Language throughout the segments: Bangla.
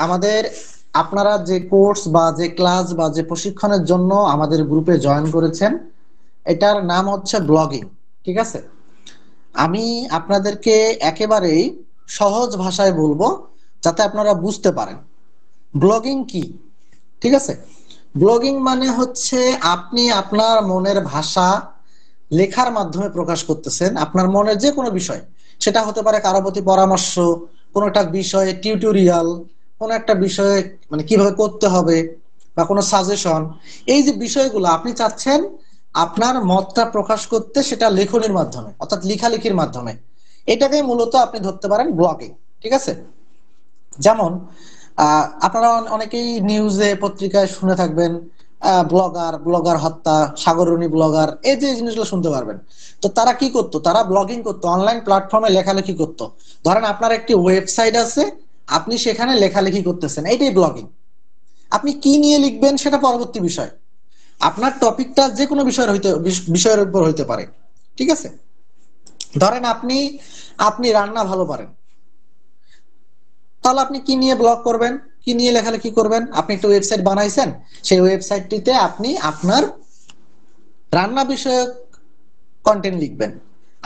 আমাদের আপনারা যে কোর্স বা যে ক্লাস বা যে প্রশিক্ষণের জন্য আমাদের গ্রুপে জয়েন করেছেন, এটার নাম হচ্ছে ব্লগিং। ঠিক আছে, আমি আপনাদেরকে একেবারেই সহজ ভাষায় বলবো যাতে আপনারা বুঝতে পারেন ব্লগিং কি। ঠিক আছে, ব্লগিং মানে হচ্ছে আপনি আপনার মনের ভাষা লেখার মাধ্যমে প্রকাশ করতেছেন, আপনার মনের যে কোনো বিষয়। সেটা হতে পারে কারো প্রতি পরামর্শ, কোনো একটা বিষয়ে টিউটোরিয়াল, কোনো একটা বিষয়ে মানে কিভাবে করতে হবে, বা কোনো সাজেশন। এই যে বিষয়গুলো আপনি চাচ্ছেন আপনার মতটা প্রকাশ করতে, সেটা লেখনির মাধ্যমে অর্থাৎ লেখালেখির মাধ্যমে, এটাকে মূলত আপনি ধরতে পারেন ব্লগিং। ঠিক আছে, যেমন আপনারা অনেকেই নিউজে পত্রিকায় শুনে থাকবেন ব্লগার ব্লগার হত্যা, সাগররণী ব্লগার, এই যে জিনিসগুলো শুনতে পারবেন। তো তারা কি করতো? তারা ব্লগিং করতো, অনলাইন প্ল্যাটফর্মে লেখালেখি করতো। ধরেন আপনার একটি ওয়েবসাইট আছে, আপনি সেখানে লেখালেখি করতেছেন, এইটাই ব্লগিং। আপনি কি নিয়ে লিখবেন সেটা পরবর্তী বিষয়, আপনার টপিকটা যে কোনো বিষয়ের বিষয়ের উপর হইতে পারে। ঠিক আছে, ধরেন আপনি আপনি রান্না ভালো পারেন, তাহলে আপনি কি নিয়ে ব্লগ করবেন, কি নিয়ে লেখালেখি করবেন? আপনি একটা ওয়েবসাইট বানাইছেন, সেই ওয়েবসাইটটিতে আপনি আপনার রান্না বিষয়ক কন্টেন্ট লিখবেন।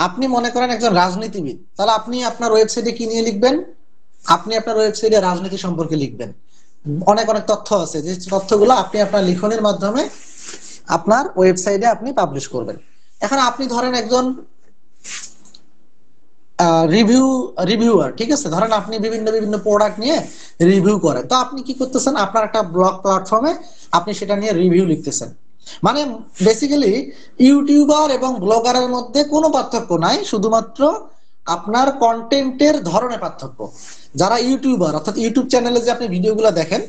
আপনি মনে করেন একজন রাজনীতিবিদ, তাহলে আপনি আপনার ওয়েবসাইটে কি নিয়ে লিখবেন? আপনি আপনার ওয়েবসাইটে রাজনীতি সম্পর্কে লিখবেন। অনেক অনেক তথ্য আছে, যে তথ্যগুলো আপনি আপনার লিখনের মাধ্যমে আপনার ওয়েবসাইটে আপনি পাবলিশ করবেন। এখন আপনি ধরেন একজন রিভিউ রিভিউয়ার। ঠিক আছে, ধরেন আপনি বিভিন্ন বিভিন্ন প্রোডাক্ট নিয়ে রিভিউ করেন, তো আপনি কি করতেছেন? আপনার একটা ব্লগ প্ল্যাটফর্মে আপনি সেটা নিয়ে রিভিউ লিখতেছেন। মানে বেসিক্যালি ইউটিউবার এবং ব্লগারের মধ্যে কোনো পার্থক্য নাই, শুধুমাত্র আপনার কন্টেন্টের ধরনের পার্থক্য। যারা ইউটিউবার অর্থাৎ ইউটিউব চ্যানেলে যে আপনি ভিডিওগুলো দেখেন,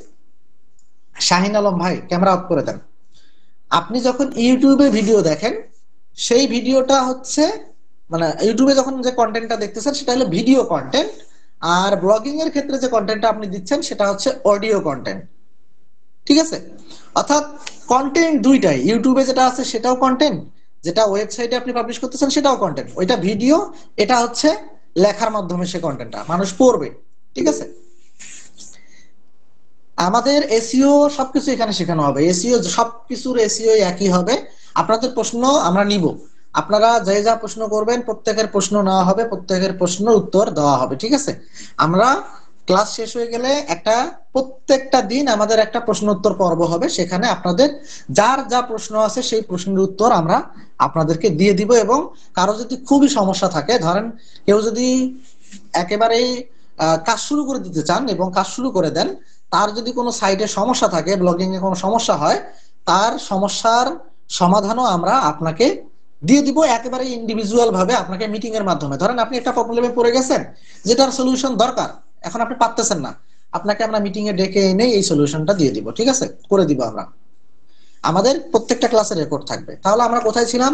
শাহিন আলম ভাই ক্যামেরা অফ করে দেন। আপনি যখন ইউটিউবে ভিডিও দেখেন, সেই ভিডিওটা হচ্ছে মানে ইউটিউবে যখন যে কন্টেন্টটা দেখতেছেন সেটা হলো ভিডিও কন্টেন্ট, আর ব্লগিং এর ক্ষেত্রে যে কন্টেন্টটা আপনি দিচ্ছেন সেটা হচ্ছে অডিও কন্টেন্ট। ঠিক আছে, অর্থাৎ কন্টেন্ট দুইটাই, ইউটিউবে যেটা আছে সেটাও কন্টেন্ট, যেটা ওয়েবসাইটে আপনি পাবলিশ করতেছেন সেটাও কন্টেন্ট। ওইটা ভিডিও, এটা হচ্ছে লেখার মাধ্যমে সে কন্টেন্টটা মানুষ পড়বে। ঠিক আছে, আমাদের এসইও সবকিছু এখানে শেখানো হবে, এসইও সবকিছুর এসইও একই হবে। আপনাদের প্রশ্ন আমরা নিব, আপনারা যে যা প্রশ্ন করবেন প্রত্যেকের প্রশ্ন নেওয়া হবে, প্রত্যেকের প্রশ্ন উত্তর দেওয়া হবে। ঠিক আছে, আমরা ক্লাস শেষ হয়ে গেলে একটা প্রত্যেকটা দিন আমাদের একটা প্রশ্ন উত্তর পর্ব হবে, সেখানে আপনাদের যার যা প্রশ্ন আছে সেই প্রশ্নের উত্তর আমরা আপনাদেরকে দিয়ে দিব। এবং কারো যদি খুবই সমস্যা থাকে, ধরেন কেউ যদি একেবারেই কাজ শুরু করে দিতে চান এবং কাজ শুরু করে দেন, তার যদি কোনো সাইটে সমস্যা থাকে, ব্লগিং এ কোনো সমস্যা হয়, তার সমস্যার সমাধানও আমরা আপনাকে দিয়ে দিব একেবারে ইন্ডিভিজুয়াল ভাবে, আপনাকে মিটিং এর মাধ্যমে। ধরেন আপনি একটা প্রবলেমে পড়ে গেছেন, যেটার সলিউশন দরকার, এখন আপনি পারতেছেন না, আপনাকে আমরা মিটিং এ ডেকে এনে এই সলিউশনটা দিয়ে দিব। ঠিক আছে, করে দিব আমরা। আমাদের প্রত্যেকটা ক্লাসে রেকর্ড থাকবে। তাহলে আমরা কোথায় ছিলাম?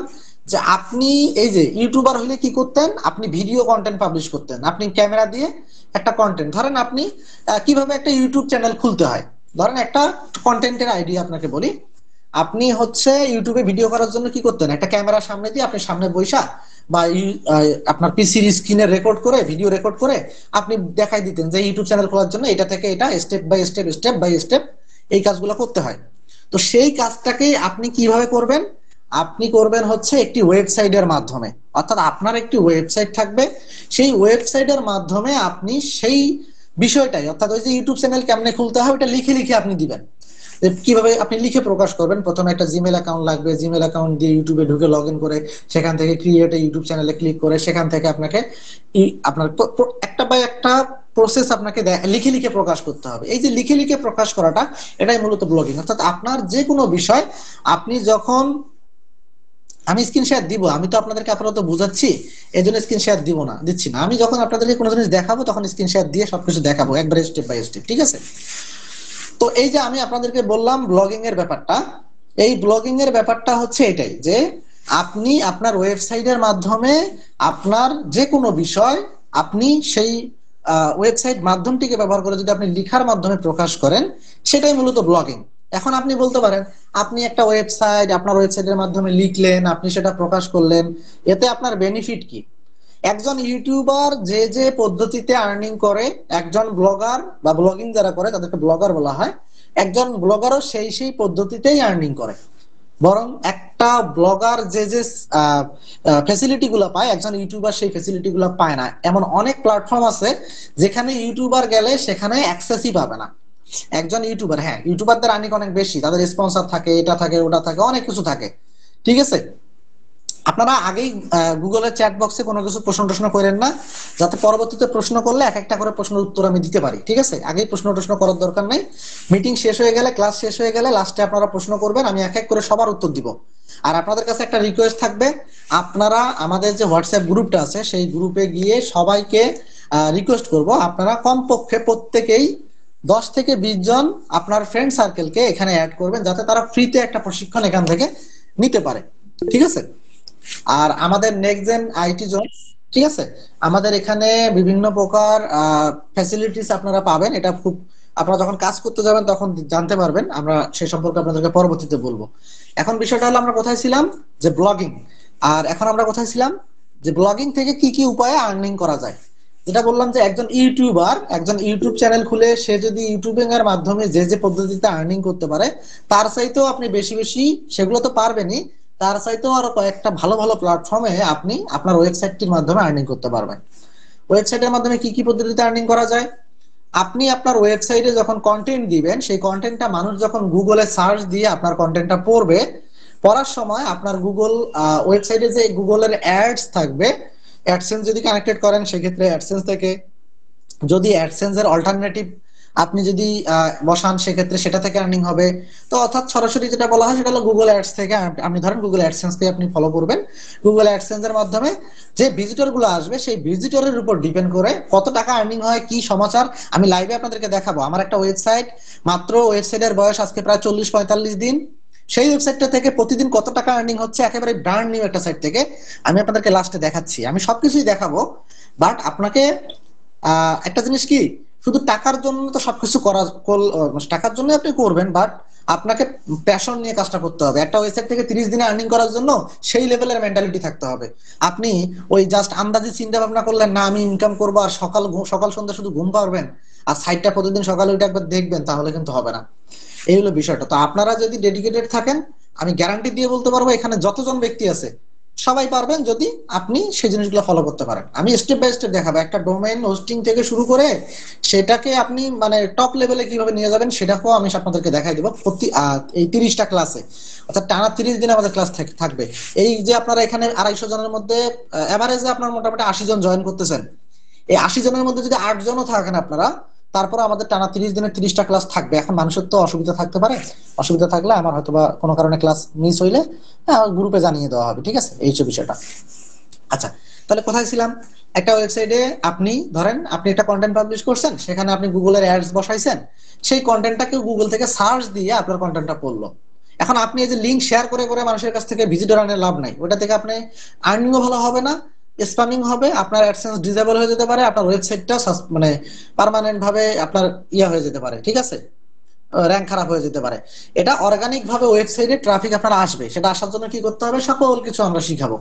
যে আপনি এই যে ইউটিউবার হলে কি করতেন? আপনি ভিডিও কন্টেন্ট পাবলিশ করতেন, আপনি ক্যামেরা দিয়ে একটা কন্টেন্ট। ধরেন আপনি কিভাবে একটা ইউটিউব চ্যানেল খুলতে হয়, ধরেন একটা কন্টেন্টের আইডিয়া আপনাকে বলি। আপনি হচ্ছে ইউটিউবে ভিডিও করার জন্য কি করতেন? একটা ক্যামেরা সামনে দিয়ে আপনি সামনে বৈশা বা আপনার পিসির স্ক্রিনে রেকর্ড করে, ভিডিও রেকর্ড করে আপনি দেখাই দিতেন যে ইউটিউব চ্যানেল খোলার জন্য এটা থেকে এটা step by step, step by step এই কাজগুলো করতে হয়। তো সেই কাজটাকে আপনি কিভাবে করবেন? আপনি করবেন হচ্ছে একটি ওয়েবসাইটের মাধ্যমে, অর্থাৎ আপনার একটি ওয়েবসাইট থাকবে, সেই ওয়েবসাইটের মাধ্যমে আপনি সেই বিষয়টাই, অর্থাৎ ওই যে ইউটিউব চ্যানেল কেমনে খুলতে হয় ওটা লিখে লিখে আপনি দিবেন। কিভাবে আপনি লিখে প্রকাশ করবেন? প্রথমে একটা জিমেল অ্যাকাউন্ট লাগবে, জিমেল অ্যাকাউন্ট দিয়ে ইউটিউবে ঢুকে লগ ইন করে সেখান থেকে ক্রিয়েট ইউটিউব চ্যানেলে ক্লিক করে সেখান থেকে আপনাকে আপনার একটা বাই একটা প্রসেস আপনাকে লিখে লিখে প্রকাশ করতে হবে। এই যে লিখে লিখে প্রকাশ করাটা, এটাই মূলত ব্লগিং। অর্থাৎ আপনার যে কোনো বিষয় আপনি যখন, আমি স্ক্রিন শেয়ার দিব, আমি তো আপনাদেরকে আপাতত বুঝাচ্ছি, এই জন্য স্ক্রিন শেয়ার দিব না, দিচ্ছি না। আমি যখন আপনাদেরকে কোনো জিনিস দেখাবো তখন স্ক্রিন শেয়ার দিয়ে সবকিছু দেখাবো একবারে স্টেপ বাই স্টেপ। ঠিক আছে, তো এই যে আমি আপনাদেরকে বললাম ব্লগিং এর ব্যাপারটা, এই ব্লগিং এর ব্যাপারটা হচ্ছে এটাই যে আপনি আপনার ওয়েবসাইটের মাধ্যমে আপনার যে কোনো বিষয় আপনি সেই ওয়েবসাইট মাধ্যমটিকে ব্যবহার করে যদি আপনি লিখার মাধ্যমে প্রকাশ করেন, সেটাই মূলত ব্লগিং। এখন আপনি বলতে পারেন, আপনি একটা ওয়েবসাইট, আপনার ওয়েবসাইটের মাধ্যমে লিখলেন, আপনি সেটা প্রকাশ করলেন, এতে আপনার বেনিফিট কি? একজন ইউটিউবার যে যে পদ্ধতিতে আর্নিং করে, একজন ব্লগার বা ব্লগিং যারা করে তাদেরকে ব্লগার বলা হয়, একজন ব্লগারও সেই সেই পদ্ধতিতেই আর্নিং করে। বরং একটা ব্লগার যে যে ফেসিলিটি গুলো পায়, একজন ইউটিউবার সেই ফেসিলিটি গুলো পায় না। এমন অনেক প্ল্যাটফর্ম আছে যেখানে ইউটিউবার গেলে সেখানে অ্যাক্সেসই পাবে না। একজন ইউটিউবার, হ্যাঁ ইউটিউবারদের আর্নিং অনেক বেশি, তাদের স্পন্সর থাকে, এটা থাকে ওটা থাকে, অনেক কিছু থাকে, ঠিক আছে। আপনারা আগেই গুগলের চ্যাট বক্সে কোনো কিছু প্রশ্ন টশ্ন করেন না, যাতে পরবর্তীতে প্রশ্ন করলে এক একটা করে প্রশ্নের উত্তর আমি দিতে পারি, ঠিক আছে। আগেই প্রশ্ন টশ্ন করার দরকার নাই। মিটিং শেষ হয়ে গেলে, ক্লাস শেষ হয়ে গেলে লাস্টে আপনারা প্রশ্ন করবেন, আমি এক এক করে সবার উত্তর দিব। আর আপনাদের কাছে একটা রিকোয়েস্ট থাকবে, আপনারা আমাদের যে হোয়াটসঅ্যাপ গ্রুপটা আছে সেই গ্রুপে গিয়ে সবাইকে রিকোয়েস্ট করব, আপনারা কমপক্ষে প্রত্যেকেই 10 থেকে 20 জন আপনার ফ্রেন্ড সার্কেলকে এখানে অ্যাড করবেন, যাতে তারা ফ্রিতে একটা প্রশিক্ষণ এখান থেকে নিতে পারে, ঠিক আছে। আর আমাদের নেক্সট জেন আইটি জোন, ঠিক আছে, আমাদের এখানে বিভিন্ন প্রকার ফ্যাসিলিটিস আপনারা পাবেন। এটা খুব, আপনারা যখন কাজ করতে যাবেন তখন জানতে পারবেন, আমরা সে সম্পর্কে আপনাদেরকে পরবর্তীতে বলবো। এখন বিষয়টা হলো, আমরা কোথায় ছিলাম, যে ব্লগিং। আর এখন আমরা কোথায় ছিলাম, যে ব্লগিং থেকে কি কি উপায়ে আর্নিং করা যায়। যেটা বললাম যে একজন ইউটিউবার একজন ইউটিউব চ্যানেল খুলে সে যদি ইউটিউবিং এর মাধ্যমে যে যে পদ্ধতিতে আর্নিং করতে পারে, তার চাইতেও আপনি বেশি বেশি, সেগুলো তো পারবেনই, তার চাইতেও আরো কয়েকটা ভালো ভালো প্ল্যাটফর্মে আপনি আপনার ওয়েবসাইটটির মাধ্যমে আর্নিং করতে পারবেন। ওয়েবসাইটের মাধ্যমে কি কি পদ্ধতিতে আর্নিং করা যায়, আপনি আপনার ওয়েবসাইটে যখন কন্টেন্ট দিবেন, সেই কন্টেন্টটা মানুষ যখন গুগলে সার্চ দিয়ে আপনার কন্টেন্টটা পড়বে, পড়ার সময় আপনার গুগল ওয়েবসাইটে যে গুগলের অ্যাডস থাকবে, অ্যাডসেন্স যদি কানেক্টেড করেন সেক্ষেত্রে অ্যাডসেন্স থেকে, যদি অ্যাডসেন্স এর অল্টারনেটিভ আপনি যদি বসান সেক্ষেত্রে সেটা থেকে আর্নিং হবে। তো অর্থাৎ সরাসরি যেটা বলা হয় সেটা হলো গুগল অ্যাডস থেকে। আপনি ধরেন গুগল অ্যাডসেন্স কে আপনি ফলো করবেন, গুগল অ্যাডসেন্স এর মাধ্যমে যে ভিজিটর গুলো আসবে সেই ভিজিটরের উপর ডিপেন্ড করে কত টাকা আর্নিং হয়, কি সমাচার আমি লাইভে আপনাদেরকে দেখাবো। আমার একটা ওয়েবসাইট, মাত্র ওয়েবসাইটের বয়স আজকে প্রায় 40-45 দিন, সেই ওয়েবসাইটটা থেকে প্রতিদিন কত টাকা আর্নিং হচ্ছে, একেবারে ব্র্যান্ড নিউ একটা সাইট থেকে আমি আপনাদেরকে লাস্টে দেখাচ্ছি। আমি সবকিছুই দেখাবো, বাট আপনাকে একটা জিনিস কি, শুধু টাকার জন্য তো সবকিছু টাকার জন্য আপনি করবেন, বাট আপনাকে প্যাশন নিয়ে কাজটা করতে হবে। একটা ওয়েবসাইট থেকে 30 দিনে আর্নিং করার জন্য সেই লেভেলের মেন্টালিটি থাকতে হবে। আপনি ওই জাস্ট আন্দাজে চিন্তা ভাবনা করলেন না আমি ইনকাম করবো, আর সকাল সকাল সন্ধ্যা শুধু ঘুম পারবেন আর সাইটটা প্রতিদিন সকালে উঠে একবার দেখবেন, তাহলে কিন্তু হবে না। এই হলো বিষয়টা। তো আপনারা যদি ডেডিকেটেড থাকেন, আমি গ্যারান্টি দিয়ে বলতে পারবো এখানে যতজন ব্যক্তি আছে সবাই পারবেন, যদি আপনি সেই জিনিসগুলো ফলো করতে পারেন। আমি স্টেপ বাই স্টেপ দেখাবো, একটা ডোমেইন হোস্টিং থেকে শুরু করে সেটাকে আপনি মানে টপ লেভেলে কিভাবে নিয়ে যাবেন সেটাকেও আমি আপনাদেরকে দেখাই দেবো প্রতি এই 30টা ক্লাসে। অর্থাৎ টানা 30 দিন আমাদের ক্লাস থাকবে। এই যে আপনারা এখানে 250 জনের মধ্যে এভারেজে আপনার মোটামুটি 80 জন জয়েন করতেছেন, এই 80 জনের মধ্যে যদি 8 জনও থাকেন আপনারা, তারপর আমাদের টানা 30 দিনের 30টা ক্লাস থাকবে। এখন মানুষের তো অসুবিধা থাকতে পারে, অসুবিধা থাকলে আমার হয়তো বা কোনো কারণে ক্লাস মিস হইলে গ্রুপে জানিয়ে দেওয়া হবে, ঠিক আছে, এই হচ্ছে বিষয়টা। আচ্ছা, তাহলে কোথায় ছিলাম, একটা ওয়েবসাইটে আপনি ধরেন আপনি একটা কন্টেন্ট পাবলিশ করছেন, সেখানে আপনি গুগলের অ্যাডস বসাইছেন, সেই কন্টেন্টটাকে গুগল থেকে সার্চ দিয়ে আপনার কন্টেন্টটা পড়লো। এখন আপনি এই যে লিঙ্ক শেয়ার করে করে মানুষের কাছ থেকে ভিজিটর আনে লাভ নাই, ওটা থেকে আপনি আর্নিংও ভালো হবে না, স্প্যামিং হবে, আপনার অ্যাডসেন্স ডিসেবল হয়ে যেতে পারে, আপনার ওয়েবসাইটটা মানে পার্মানেন্ট ভাবে আপনার হয়ে যেতে পারে, ঠিক আছে, র্যাঙ্ক খারাপ হয়ে যেতে পারে। এটা অর্গানিক ভাবে ওয়েবসাইটে ট্রাফিক আপনার আসবে, সেটা আসার জন্য কি করতে হবে, সকল কিছু আমরা শিখাবো,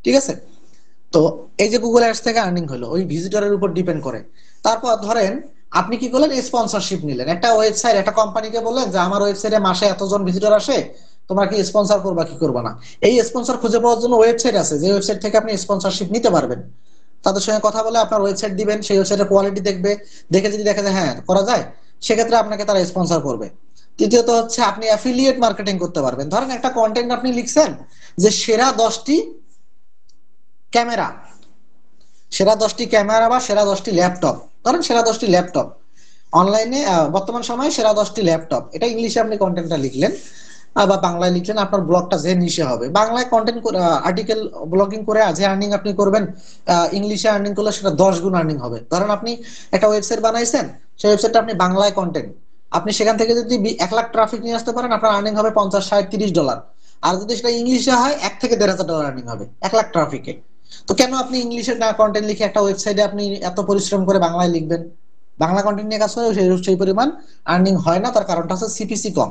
ঠিক আছে। তো এই যে গুগল অ্যাডস থেকে আর্নিং হলো ওই ভিজিটরের উপর ডিপেন্ড করে। তারপর ধরেন আপনি কি করলেন, স্পন্সরশিপ নিলেন, একটা ওয়েবসাইট একটা কোম্পানিকে বললেন যে আমার ওয়েবসাইটে মাসে এতজন ভিজিটর আসে, তোমরা কি স্পন্সর করবা কি করবা না। এই স্পন্সর খুঁজে পাওয়ার জন্য ওয়েবসাইট আছে, যে ওয়েবসাইট থেকে আপনি স্পন্সরশিপ নিতে পারবেন। তাদের সঙ্গে কথা বলে আপনার ওয়েবসাইট দিবেন, সেই ওয়েবসাইটের কোয়ালিটি দেখবে, দেখে যদি দেখা যায় হ্যাঁ করা যায়, সেক্ষেত্রে আপনাকে তারা স্পন্সর করবে। তৃতীয়ত হচ্ছে আপনি অ্যাফিলিয়েট মার্কেটিং করতে পারবেন। ধরেন একটা কন্টেন্ট আপনি লিখছেন যে ক্যামেরা সেরা 10টি ক্যামেরা বা সেরা 10টি ল্যাপটপ, ধরেন সেরা 10টি ল্যাপটপ অনলাইনে বর্তমান সময়ে সেরা 10টি ল্যাপটপ, এটা ইংলিশে আপনি কন্টেন্টটা লিখলেন বা বাংলায় লিখলেন, আপনার ব্লগটা যে নিশে হবে বাংলায় কন্টেন্ট আর্টিকেল ব্লগিং করে যে আর্নিং আপনি করবেন, ইংলিশে আর্নিং করলে সেটা 10 গুণ আর্নিং হবে। ধরেন আপনি একটা ওয়েবসাইট বানাইছেন, সেই ওয়েবসাইটটা আপনি বাংলায় কন্টেন্ট, আপনি সেখান থেকে যদি 1 লাখ ট্রাফিক নিয়ে আসতে পারেন, আপনার আর্নিং হবে 50, 60, 30 ডলার। আর যদি সেটা ইংলিশে হয় 1 থেকে 1,500 ডলার আর্নিং হবে 1 লাখ ট্রাফিকে। তো কেন আপনি ইংলিশে না কন্টেন্ট লিখে একটা ওয়েবসাইটে আপনি এত পরিশ্রম করে বাংলায় লিখবেন, বাংলা কন্টেন্ট নিয়ে কাজ করে সেই পরিমাণ আর্নিং হয় না। তার কারণটা হচ্ছে সিপিসি কম,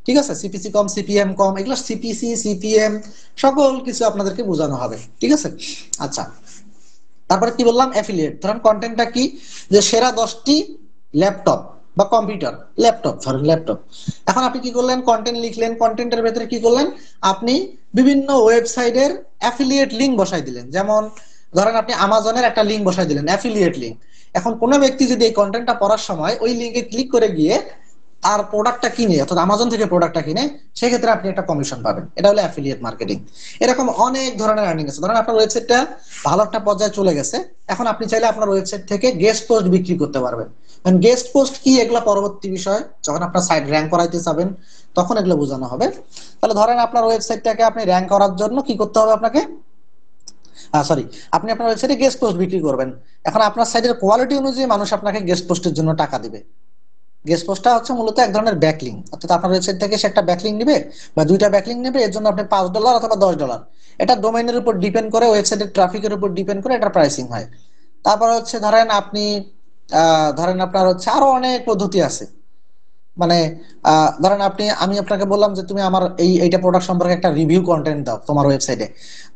ঠিক আছে, সিপিসি কম, সিপিএম কম, এগুলো সিপিসি সিপিএম সকল কিছু আপনাদেরকে বোঝানো হবে, ঠিক আছে। আচ্ছা, তারপরে কি বললাম, অ্যাফিলিয়েট। ধরেন কন্টেন্টটা কি, যে সেরা 10টি ল্যাপটপ বা কম্পিউটার, ল্যাপটপ ধরেন ল্যাপটপ। এখন আপনি কি করলেন, কন্টেন্ট লিখলেন, কন্টেন্টের ভেতরে কি করলেন, আপনি বিভিন্ন ওয়েবসাইটের অ্যাফিলিয়েট লিঙ্ক বসাই দিলেন। যেমন ধরেন আপনি আমাজনের একটা লিঙ্ক বসাই দিলেন, অ্যাফিলিয়েট লিঙ্ক। এখন কোনো ব্যক্তি যদি এই কন্টেন্টটা পড়ার সময় ওই লিঙ্কে ক্লিক করে গিয়ে আর প্রোডাক্টটা কিনে, অর্থাৎ আমাজন থেকে প্রোডাক্টটা কিনে, সেক্ষেত্রে আপনি একটা কমিশন পাবেন। এটা হলো অ্যাফিলিয়েট মার্কেটিং। এরকম অনেক ধরনের আর্নিং আছে। ধরেন আপনার ওয়েবসাইটটা ভালো একটা পর্যায়ে চলে গেছে, এখন আপনি চাইলে আপনার ওয়েবসাইট থেকে গেস্ট পোস্ট বিক্রি করতে পারবেন। গেস্ট পোস্ট কি, এগুলো পরবর্তী বিষয়, যখন আপনার সাইট র্যাঙ্ক করাইতে চাবেন তখন এগুলো বোঝানো হবে। তাহলে ধরেন আপনার ওয়েবসাইটটাকে আপনি র্যাঙ্ক করার জন্য কি করতে হবে আপনাকে, সরি, আপনি আপনার ওয়েবসাইটে গেস্ট পোস্ট বিক্রি করবেন। এখন আপনার সাইটের কোয়ালিটি অনুযায়ী মানুষ আপনাকে গেস্ট পোস্টের জন্য টাকা দিবে। গেস্ট পোস্টটা হচ্ছে মূলত এক ধরনের ব্যাকলিং, অর্থাৎ আপনার ওয়েবসাইট থেকে সে একটা ব্যাকলিং নিবে বা দুইটা ব্যাকলিং নেবে, এর জন্য আপনি $5 অথবা $10, এটা ডোমেইনের উপর ডিপেন্ড করে, ওয়েবসাইটের ট্রাফিকের উপর ডিপেন্ড করে এটা প্রাইসিং হয়। তারপর হচ্ছে ধরেন আপনি ধরেন আপনার হচ্ছে আরো অনেক পদ্ধতি আছে। মানে ধরেন আপনি, আমি আপনাকে বললাম যে তুমি আমার এইটা প্রোডাক্ট সম্পর্কে একটা রিভিউ কন্টেন্ট দাও তোমার ওয়েবসাইটে।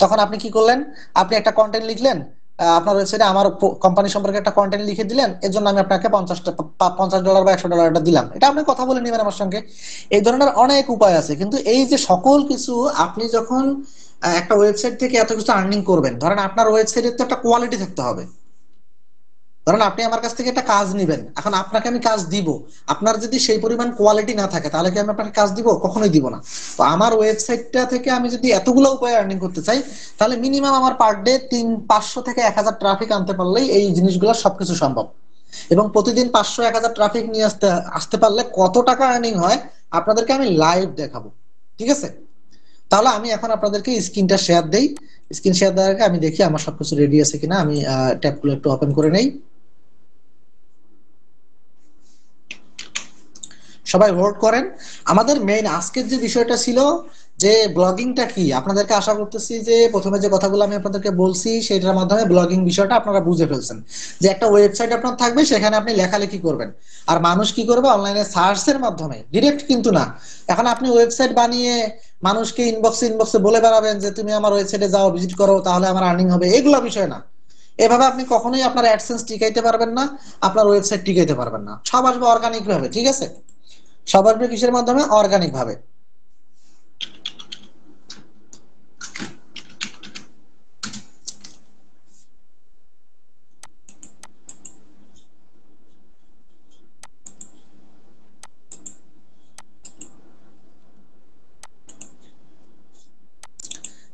তখন আপনি কি করলেন, আপনি একটা কন্টেন্ট লিখলেন, আপনার ওয়েবসাইটে আমার কোম্পানি সম্পর্কে একটা কন্টেন্ট লিখে দিলেন, এর জন্য আমি আপনাকে $50 বা $100 দিলাম, এটা আপনি কথা বলে নেবেন আমার সঙ্গে। এই ধরনের অনেক উপায় আছে। কিন্তু এই যে সকল কিছু আপনি যখন একটা ওয়েবসাইট থেকে এত কিছু আর্নিং করবেন, ধরেন আপনার ওয়েবসাইটের তো একটা কোয়ালিটি থাকতে হবে। ধরেন আপনি আমার কাছ থেকে একটা কাজ নিবেন, এখন আপনাকে আমি কাজ দিব, আপনার যদি সেই পরিমাণ কোয়ালিটি না থাকে তাহলে কি আমি আপনাকে কাজ দিব? কখনোই দিব না। তো আমার ওয়েবসাইটটা থেকে আমি যদি এতগুলো উপায়ে আর্নিং করতে চাই, তাহলে মিনিমাম আমার পার ডে 500 থেকে 1000 ট্রাফিক আনতে পারলেই এই জিনিসগুলো সবকিছু সম্ভব। এবং প্রতিদিন 500-1000 ট্রাফিক নিয়ে আসতে আসতে পারলে কত টাকা আর্নিং হয় আপনাদেরকে আমি লাইভ দেখাবো। ঠিক আছে? তাহলে আমি এখন আপনাদেরকে স্ক্রিনটা শেয়ার দেই। স্ক্রিন শেয়ার দেওয়ার আগে আমি দেখি আমার সবকিছু রেডি আছে কিনা। আমি ট্যাবগুলো একটু ওপেন করে নেই। সবাই ভোট করেন। আমাদের মেইন আজকের যে বিষয়টা ছিল, যে ব্লগিংটা কি, আপনাদেরকে আশা করতেছি যে প্রথমে যে কথাগুলো আমি আপনাদেরকে বলছি সেটার মাধ্যমে ব্লগিং বিষয়টা আপনারা বুঝে ফেলছেন। যে একটা ওয়েবসাইট আপনার থাকবে, সেখানে আপনি লেখালেখি করবেন, আর মানুষ কি করবে, অনলাইনে সার্চের মাধ্যমে, ডিরেক্ট কিন্তু না। এখন আপনি ওয়েবসাইট বানিয়ে মানুষকে ইনবক্সে ইনবক্সে বলে বেড়াবেন যে তুমি আমার ওয়েবসাইটে যাও, ভিজিট করো, তাহলে আমার আর্নিং হবে, এগুলো বিষয় না। এভাবে আপনি কখনোই আপনার অ্যাডসেন্স টিকাইতে পারবেন না, আপনার ওয়েবসাইট টিকাইতে পারবেন না। সব আসবে অর্গানিক ভাবে। ঠিক আছে? সবার কিসের মাধ্যমে? অর্গানিক ভাবে।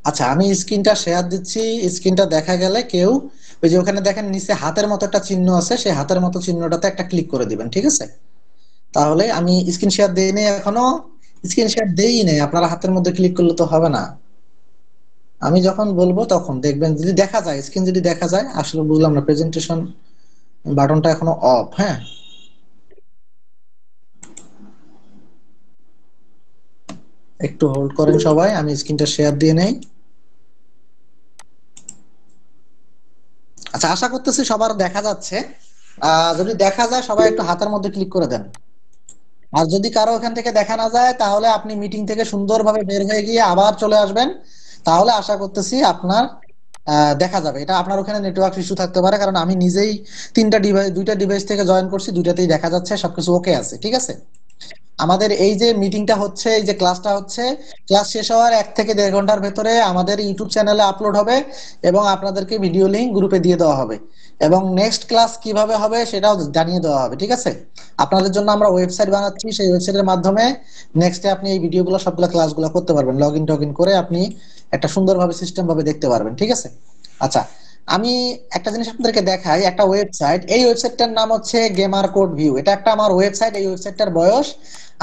আচ্ছা, আমি স্ক্রিনটা শেয়ার দিচ্ছি। স্ক্রিনটা দেখা গেলে কেউ, ওই যে ওখানে দেখেন নিচে হাতের মতো একটা চিহ্ন আছে, সেই হাতের মতো চিহ্নটাতে একটা ক্লিক করে দিবেন। ঠিক আছে? তাহলে আমি স্ক্রিন শেয়ার দেই নাই এখনো, স্ক্রিন শেয়ার দেই নাই, আপনারা হাতের মধ্যে ক্লিক করলে তো হবে না। আমি যখন বলবো তখন দেখবেন, যদি দেখা যায় স্ক্রিন, যদি দেখা যায়, আসলে বুঝলাম না, প্রেজেন্টেশন বাটনটা এখনো অফ। হ্যাঁ, একটু হোল্ড করেন সবাই, আমি স্ক্রিনটা শেয়ার দিয়ে নেই। আচ্ছা, আশা করতেছি সবার দেখা যাচ্ছে। যদি দেখা যায় সবাই একটু হাতের মধ্যে ক্লিক করে দেন। আর যদি কারো এখান থেকে দেখা না যায়, তাহলে আপনি মিটিং থেকে সুন্দরভাবে বের হয়ে গিয়ে আবার চলে আসবেন। তাহলে আশা করতেছি আপনার দেখা যাবে। এটা আপনার ওখানে নেটওয়ার্ক ইস্যু থাকতে পারে, কারণ আমি নিজেই দুইটা ডিভাইস থেকে জয়েন করছি, দুইটাতেই দেখা যাচ্ছে, সবকিছু ওকে আছে। ঠিক আছে? আমাদের এই যে মিটিংটা হচ্ছে, এই যে ক্লাসটা হচ্ছে, ক্লাস শেষ হওয়ার 1 থেকে 1.5 ঘন্টার ভেতরে আমাদের ইউটিউব চ্যানেলে আপলোড হবে, এবং আপনাদেরকে ভিডিও লিংক গ্রুপে দিয়ে দেওয়া হবে, এবং নেক্সট ক্লাস কিভাবে হবে সেটাও জানিয়ে দেওয়া হবে। ঠিক আছে? আপনাদের জন্য আমরা ওয়েবসাইট বানাচ্ছি, সেই ওয়েবসাইটের মাধ্যমে নেক্সটে আপনি এই ভিডিওগুলো সবগুলো ক্লাসগুলো করতে পারবেন, লগ ইন টগ ইন করে আপনি একটা সুন্দরভাবে সিস্টেম ভাবে দেখতে পারবেন। ঠিক আছে? আচ্ছা, আমি একটা জিনিস আপনাদেরকে দেখাই, একটা ওয়েবসাইট, এই ওয়েবসাইটটার নাম হচ্ছে গেমার কোড ভিউ। এটা একটা আমার ওয়েবসাইট। এই ওয়েবসাইটটার বয়স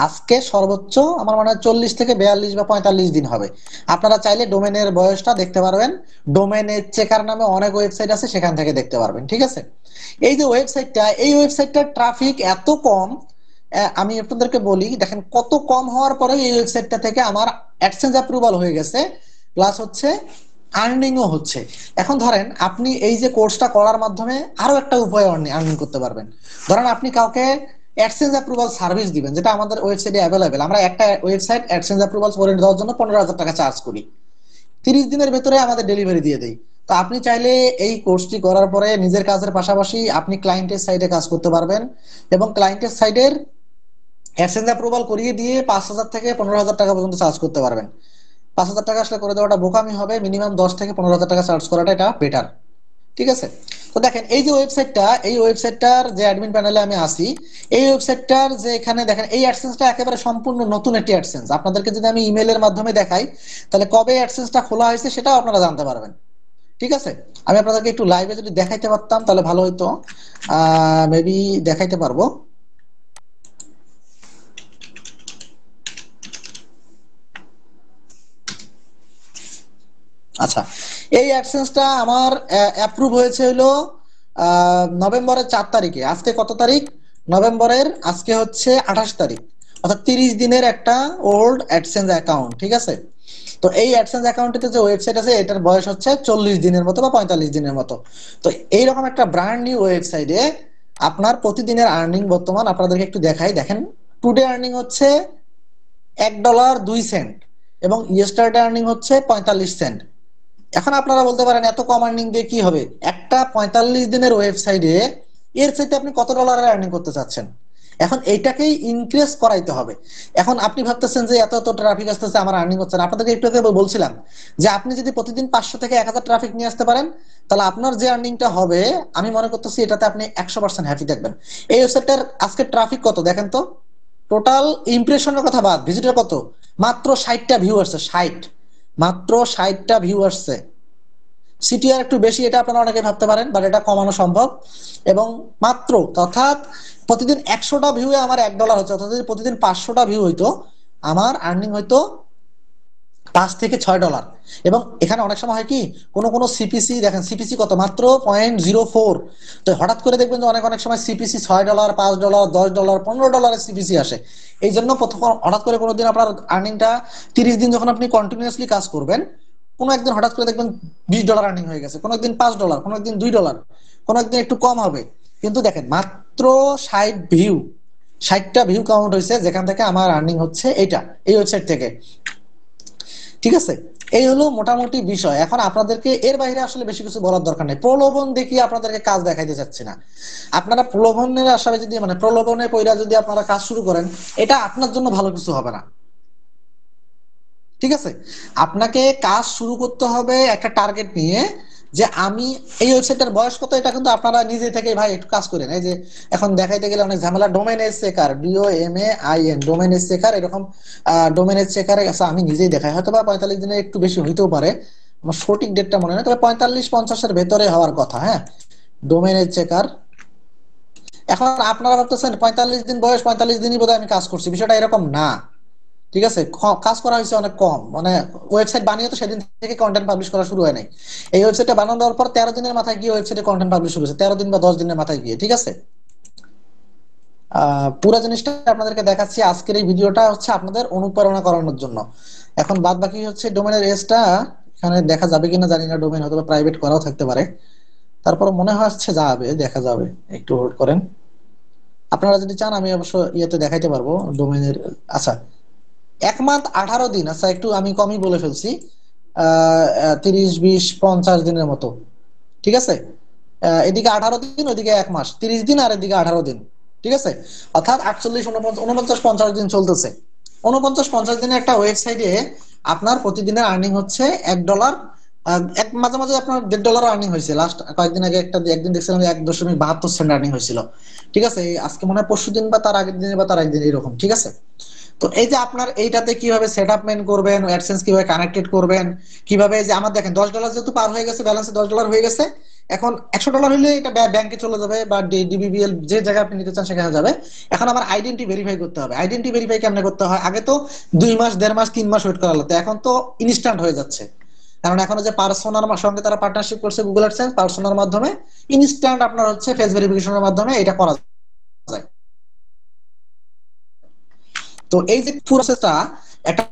আজকে সর্বোচ্চ আমার মনে হয় 40 থেকে 42 বা 45 দিন হবে। আপনারা চাইলে ডোমেনের বয়সটা দেখতে পারবেন, ডোমেনের চেকার নামে অনেক ওয়েবসাইট আছে, সেখান থেকে দেখতে পারবেন। ঠিক আছে? এই যে ওয়েবসাইটটা, এই ওয়েবসাইটটার ট্রাফিক এত কম, আমি আপনাদেরকে বলি, দেখেন কত কম হওয়ার পরে এই ওয়েবসাইটটা থেকে আমার অ্যাডসেন্স অ্যাপ্রুভাল হয়ে গেছে, প্লাস হচ্ছে আর্নিংও হচ্ছে। এখন ধরেন আপনি এই যে কোর্সটা করার মাধ্যমে আরো একটা উপায় আর্নিং করতে পারবেন। ধরেন আপনি কাউকে অ্যাডসেন্স অ্যাপ্রুভাল সার্ভিস দিবেন, যেটা আমাদের ওয়েবসাইটে অ্যাভেলেবেল। আমরা একটা ওয়েবসাইট অ্যাডসেন্স অ্যাপ্রুভাল করে দেওয়ার জন্য 15,000 টাকা চার্জ করি, 30 দিনের ভেতরে আমাদের ডেলিভারি দিয়ে দেই। তো আপনি চাইলে এই কোর্সটি করার পরে নিজের কাজের পাশাপাশি আপনি ক্লায়েন্টের সাইডে কাজ করতে পারবেন, এবং ক্লায়েন্টের সাইডের অ্যাডসেন্স অ্যাপ্রুভাল করিয়ে দিয়ে 5,000 থেকে 15,000 টাকা পর্যন্ত চার্জ করতে পারবেন। 5,000 টাকা আসলে করে দেওয়াটা বোকামি হবে, মিনিমাম 10 থেকে 15,000 টাকা চার্জ করাটা এটা বেটার। ঠিক আছে? তো দেখেন এই যে ওয়েবসাইটটা, এই ওয়েবসাইটটার যে অ্যাডমিন প্যানেলে আমি আসি, এই ওয়েবসাইটটার যে এখানে দেখেন এই অ্যাডসেন্সটা একেবারে সম্পূর্ণ নতুন একটি অ্যাডসেন্স। আপনাদেরকে যদি আমি ইমেলের মাধ্যমে দেখাই, তাহলে কবে অ্যাডসেন্সটা খোলা হয়েছে সেটাও আপনারা জানতে পারবেন। ঠিক আছে? আমি আপনাদেরকে একটু লাইভে যদি দেখাইতে পারতাম তাহলে ভালো হইতো, মেবি দেখাইতে পারবো। আচ্ছা, এই অ্যাডসেন্সটা আমার অ্যাপ্রুভ হয়েছে হলো নভেম্বরের 4 তারিখে। আজকে কত তারিখ? নভেম্বরের আজকে হচ্ছে 28 তারিখ, অর্থাৎ 30 দিনের একটা ওল্ড অ্যাডসেন্স অ্যাকাউন্ট। ঠিক আছে? তো এই অ্যাডসেন্স অ্যাকাউন্টে যে ওয়েবসাইট আছে এটার বয়স হচ্ছে 40 দিনের মতো বা 45 দিনের মতো। তো এইরকম একটা ব্র্যান্ড নিউ ওয়েবসাইটে আপনার প্রতিদিনের আর্নিং বর্তমান আপনাদেরকে একটু দেখাই। দেখেন, টুডে আর্নিং হচ্ছে $1.02 এবং ইয়েস্টারডে আর্নিং হচ্ছে 45 সেন্ট। এখন আপনারা বলতে পারেন এত কম আর্নিং দিয়ে কি হবে? একটা 45 দিনের ওয়েবসাইটে এর চাইতে আপনি কত ডলারের আর্নিং করতে চাচ্ছেন? এখন এইটাকেই ইনক্রিজ করাইতে হবে। এখন আপনি ভাবতেছেন যে এত এত ট্রাফিক আসতেছে, আমার আর্নিং হচ্ছে না। আপনাদেরকে একটু আগে বলছিলাম যে আপনি যদি প্রতিদিন 500 থেকে 1000 ট্রাফিক নিয়ে আসতে পারেন, তাহলে আপনার যে আর্নিংটা হবে আমি মনে করতেছি এটাতে আপনি 100% হ্যাপি থাকবেন। এই ওয়েবসাইটটার আজকে ট্রাফিক কত দেখেন তো? টোটাল ইমপ্রেশনের কথা বাদ, ভিজিটর কত? মাত্র 60টা ভিউ আসছে। 60, মাত্র 60টা ভিউ আসছে। সিটিআর একটু বেশি, এটা আপনারা অনেকে ভাবতে পারেন, বাট এটা কমানো সম্ভব। এবং মাত্র, অর্থাৎ প্রতিদিন 100টা ভিউয়ে আমার $1 হচ্ছে, অর্থাৎ যদি প্রতিদিন 500টা ভিউ হইতো আমার আর্নিং হইতো $5 থেকে $6। এবং এখানে অনেক সময় হয় কি, কোন কোন সিপিসি দেখেন, সিপিসি কত? মাত্র 0.04। তো হঠাৎ করে দেখবেন যে অনেক অনেক সময় সিপিসি $6, $5, $10, $15 সিপিসি আসে। এই জন্য প্রথম হঠাৎ করে কোনোদিন আপনার আর্নিংটা 30 দিন যখন আপনি কন্টিনিউয়াসলি কাজ করবেন, কোনো একদিন হঠাৎ করে দেখবেন $20 আর্নিং হয়ে গেছে, কোনো একদিন $5, কোনো একদিন $2, কোনো একদিন একটু কম হবে। কিন্তু দেখেন মাত্র 60 ভিউ, 60টা ভিউ কাউন্ট হয়েছে, যেখান থেকে আমার আর্নিং হচ্ছে এইটা, এই ওয়েবসাইট থেকে। ঠিক আছে? এই হলো মোটামুটি বিষয়। এখন আপনাদেরকে এর বাইরে আসলে বেশি কিছু বলার দরকার নেই। প্রলোভন দেখিয়ে আপনাদেরকে কাজ দেখাইতে চাচ্ছি না। আপনারা প্রলোভনের আশায় যদি, মানে প্রলোভনে পইরা যদি আপনারা কাজ শুরু করেন, এটা আপনার জন্য ভালো কিছু হবে না। ঠিক আছে? আপনাকে কাজ শুরু করতে হবে একটা টার্গেট নিয়ে, যে আমি এই ওয়েবসাইটের বয়স কত এটা কিন্তু আপনারা নিজে থেকে ভাই একটু কাজ করেন। এই যে এখন দেখাইতে গেলে অনেক ঝামেলা, domain S checker, DOMAIN, domain S checker, এরকম ডোমেন এস চেকারে আছে। আমি নিজেই দেখাই, হয়তো বা 45 দিনের একটু বেশি হইতেও পারে, আমার সঠিক ডেটটা মনে নেই, তবে 45-50-এর ভেতরে হওয়ার কথা। হ্যাঁ, ডোমেন এস চেকার। এখন আপনারা ভাবতেছেন 45 দিন বয়স, 45 দিনই বোধহয় আমি কাজ করছি, বিষয়টা এরকম না। ঠিক আছে? কাজ করা হয়েছে অনেক কম, মানে ওয়েবসাইট বানিয়ে তো সেদিন থেকে কন্টেন্ট পাবলিশ করা শুরু হয় নাই। এই ওয়েবসাইটটা বানানো দেওয়ার পর 13 দিনের মাথায় গিয়ে ওয়েবসাইটে কন্টেন্ট পাবলিশ শুরু হয়েছে, 13 দিন বা 10 দিনের মাথায় গিয়ে। ঠিক আছে? পুরো জিনিসটা আপনাদেরকে দেখাচ্ছি। আজকের এই ভিডিওটা হচ্ছে আপনাদের অনুপ্রেরণা করানোর জন্য। এখন বাদ বাকি হচ্ছে ডোমেনের এজটা এখানে দেখা যাবে কিনা জানি না, ডোমেন হয়তো প্রাইভেট করাও থাকতে পারে, তারপর মনে হচ্ছে যাবে, দেখা যাবে, একটু হোল্ড করেন। আপনারা যদি চান আমি অবশ্য ইয়েতে দেখাইতে পারবো ডোমেনের। আচ্ছা, 1 মান্থ 18 দিন, আচ্ছা একটু আমি কমই বলে ফেলছি, 30, 20, 50 দিনের মতো। ঠিক আছে? এদিকে 18 দিন, ওইদিকে 1 মাস, 30 দিন, আর এদিকে 18 দিন। ঠিক আছে? অর্থাৎ 48, 49, 50 দিন চলতেছে। 49-50 দিনের একটা ওয়েবসাইটে আপনার প্রতিদিনের আর্নিং হচ্ছে $1। এক মাঝে মাঝে আপনার $1.5 আর্নিং হয়েছে। লাস্ট কয়েকদিন আগে একদিন দেখছিলাম 1.72 সেন্ট আর্নিং হয়েছিল। ঠিক আছে? আজকে মনে হয় পরশু দিন বা তার আগের দিন বা তার একদিন এরকম। ঠিক আছে? তো এই যে আপনার এইটাতে কিভাবে সেটআপ মেন করবেন, অ্যাডসেন্স কিভাবে কানেক্টেড করবেন, কিভাবে যে আমার দেখেন $10 যেহেতু পার হয়ে গেছে, ব্যালেন্সে $10 হয়ে গেছে, এখন $100 হলে এটা ব্যাংকে চলে যাবে বা ডিবিবিএল যে জায়গায় আপনি নিতে চান সেখানে যাবে। এখন আমার আইডেন্টি ভেরিফাই করতে হবে। আইডেন্টি ভেরিফাই কেমনে করতে হয়? আগে তো 2 মাস, 1.5 মাস, 3 মাস ওয়েট করা লাগতো, এখন তো ইনস্ট্যান্ট হয়ে যাচ্ছে। কারণ এখন যে পার্সোনার সঙ্গে তারা পার্টনারশিপ করছে, গুগল অ্যাডসেন্স পার্সোনার মাধ্যমে ইনস্ট্যান্ট আপনার হচ্ছে ফেস ভেরিফিকেশনের মাধ্যমে এটা করা যায়। তো এই যে প্রসেসটা, একটা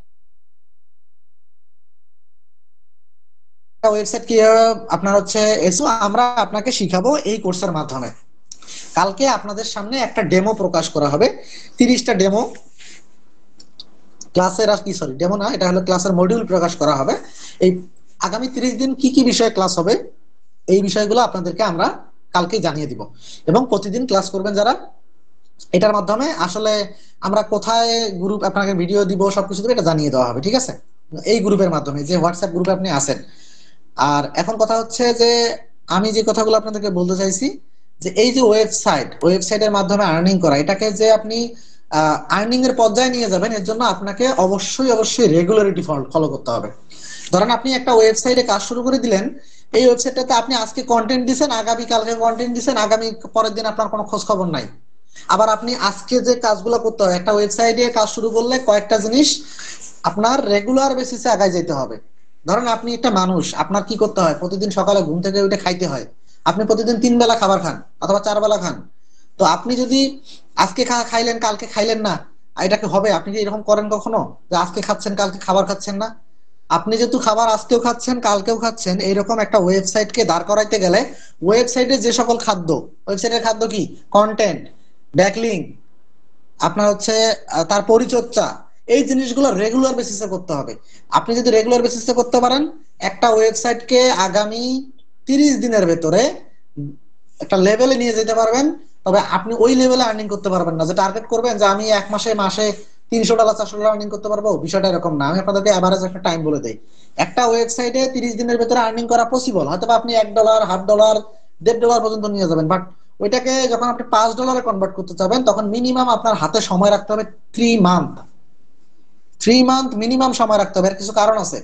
ওয়েবসাইট কি আপনার হচ্ছে এসো, আমরা আপনাকে শিখাবো এই কোর্সের মাধ্যমে। কালকে আপনাদের সামনে একটা ডেমো প্রকাশ করা হবে, 30টা ডেমো ক্লাসের, আর কি সরি ডেমো না, এটা হলো ক্লাসের মডিউল প্রকাশ করা হবে। এই আগামী 30 দিন কি কি বিষয়ে ক্লাস হবে এই বিষয়গুলো আপনাদেরকে আমরা কালকে জানিয়ে দিব। এবং প্রতিদিন ক্লাস করবেন যারা, এটার মাধ্যমে আসলে আমরা কোথায় গ্রুপ আপনাকে ভিডিও দিব সবকিছু দিব এটা জানিয়ে দেওয়া হবে, ঠিক আছে? এই গ্রুপের মাধ্যমে, যে হোয়াটসঅ্যাপ গ্রুপে আপনি আছেন। আর এখন কথা হচ্ছে যে আমি যে কথাগুলো আপনাদেরকে বলতে চাইছি, যে এই যে ওয়েবসাইটের মাধ্যমে আর্নিং করা, এটাকে যে আপনি আর্নিং এর পর্যায়ে নিয়ে যাবেন, এর জন্য আপনাকে অবশ্যই অবশ্যই রেগুলারিটি ফলো করতে হবে। ধরেন আপনি একটা ওয়েবসাইটে কাজ শুরু করে দিলেন, এই ওয়েবসাইটটাতে আপনি আজকে কন্টেন্ট দিচ্ছেন, আগামী কালকে কন্টেন্ট দিচ্ছেন, আগামী পরের দিন আপনার কোনো খোঁজ খবর নাই। আবার আপনি আজকে যে কাজগুলো করতে হবে, একটা ওয়েবসাইটে কাজ শুরু করলে কয়েকটা জিনিস আপনার রেগুলার বেসিসে আগায় যেতে হবে। ধরেন আপনি একটা মানুষ, আপনার কি করতে হয়, প্রতিদিন সকালে ঘুম থেকে উঠে খাইতে হয়। আপনি প্রতিদিন 3 বেলা খাবার খান অথবা 4 বেলা খান। তো আপনি যদি আজকে খাইলেন কালকে খাইলেন না, এটা কি হবে? আপনি কি এরকম করেন কখনো, যে আজকে খাচ্ছেন কালকে খাবার খাচ্ছেন না? আপনি যেহেতু খাবার আজকেও খাচ্ছেন কালকেও খাচ্ছেন, এইরকম একটা ওয়েবসাইটকে দাঁড় করাইতে গেলে ওয়েবসাইটে যে সকল খাদ্য, ওয়েবসাইটের খাদ্য কি, কন্টেন্ট, ব্যাকলিং, আপনার হচ্ছে তার পরিচর্যা, এই জিনিসগুলো রেগুলার বেসিসে করতে হবে। আপনি যদি রেগুলার বেসিসে করতে পারেন, একটা ওয়েবসাইটকে আগামী 30 দিনের ভেতরে একটা লেভেলে নিয়ে যেতে পারবেন। তবে আপনি ওই লেভেলে আর্নিং করতে পারবেন না যে টার্গেট করবেন যে আমি এক মাসে মাসে $300 $400 আর্নিং করতে পারবো, বিষয়টা এরকম না। আমি আপনাদেরকে এভারেজ একটা টাইম বলে দেই। একটা ওয়েবসাইটে 30 দিনের ভেতরে আর্নিং করা পসিবল, হয়তো আপনি $1, $1.5, $1.5 পর্যন্ত নিয়ে যাবেন, বাট ওইটাকে যখন আপনি $5 কনভার্ট করতে চাবেন, তখন মিনিমাম আপনার হাতে সময় রাখতে হবে 3 মান্থ। 3 মান্থ মিনিমাম সময় রাখতে হবে। এর কিছু কারণ আছে।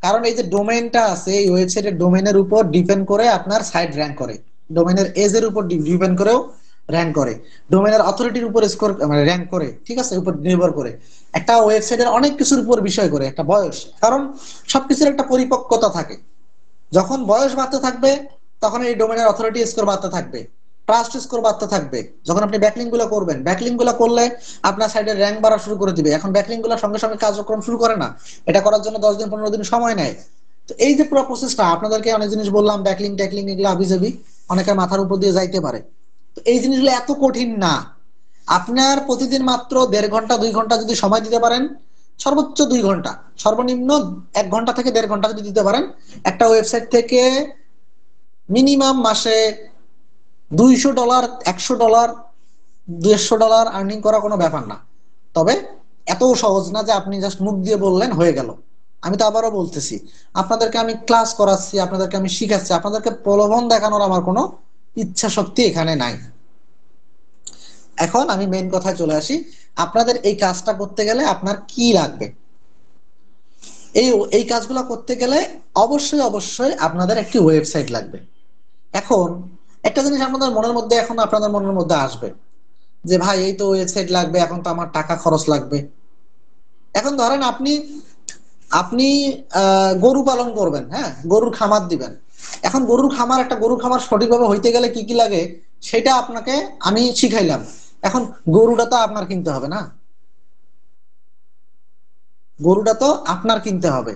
কারণ এই যে ডোমেইনটা আছে, এই ওয়েবসাইটের ডোমেইনের উপর ডিপেন্ড করে আপনার সাইট র্যাঙ্ক করে, ডোমেইনের এজের উপর ডিপেন্ড করেও র্যাঙ্ক করে, ডোমেইনের অথরিটির উপর স্কোর মানে র্যাঙ্ক করে, ঠিক আছে, উপর নির্ভর করে। একটা ওয়েবসাইটের অনেক কিছুর উপর বিষয় করে, একটা বয়স, কারণ সবকিছুর একটা পরিপক্কতা থাকে। যখন বয়স বাড়তে থাকবে তখন এই ডোমেনের অথরিটি স্কোর বাড়তে থাকবে, ট্রাস্ট স্কোর বাড়তে থাকবে। যখন আপনি ব্যাকলিং গুলো করবেন, ব্যাকলিং গুলো করলে আপনার সাইডের র্যাঙ্ক বাড়া শুরু করে দিবে। এখন ব্যাকলিং গুলো সঙ্গে সঙ্গে কার্যক্রম শুরু করে না, এটা করার জন্য 10 দিন 15 দিন সময় নেয়। তো এই যে পুরো প্রসেসটা, আপনাদেরকে অনেক জিনিস বললাম, ব্যাকলিং ট্যাকলিং এগুলো আবিজাবি, অনেকের মাথার উপর দিয়ে যাইতে পারে। তো এই জিনিসগুলো এত কঠিন না। আপনার প্রতিদিন মাত্র 1.5 ঘন্টা 2 ঘন্টা যদি সময় দিতে পারেন, সর্বোচ্চ 2 ঘন্টা, সর্বনিম্ন 1 ঘন্টা থেকে 1.5 ঘন্টা যদি দিতে পারেন, একটা ওয়েবসাইট থেকে মিনিমাম মাসে $200, $100, $150 আর্নিং করা কোনো ব্যাপার না। তবে এত সহজ না যে আপনি জাস্ট মুখ দিয়ে বললেন হয়ে গেল। আমি তো আবারও বলতেছি, আপনাদেরকে আমি ক্লাস করাচ্ছি, আপনাদেরকে আমি শিখাচ্ছি, আপনাদেরকে প্রলোভন দেখানোর আমার কোনো ইচ্ছা শক্তি এখানে নাই। এখন আমি মেইন কথায় চলে আসি। আপনাদের এই কাজটা করতে গেলে আপনার কি লাগবে? এই এই কাজগুলো করতে গেলে অবশ্যই অবশ্যই আপনাদের একটি ওয়েবসাইট লাগবে। এখন একটা জিনিস আপনাদের মনের মধ্যে আসবে, যে ভাই এই তো ওয়েবসাইট লাগবে, এখন তো আমার টাকা খরচ লাগবে। এখন ধরেন আপনি আপনি গরু পালন করবেন, হ্যাঁ, গরুর খামার দিবেন। এখন একটা গরুর খামার সঠিকভাবে হইতে গেলে কি কি লাগে সেটা আপনাকে আমি শিখাইলাম। এখন গরুটা তো আপনার কিনতে হবে না, গরুটা তো আপনার কিনতে হবে।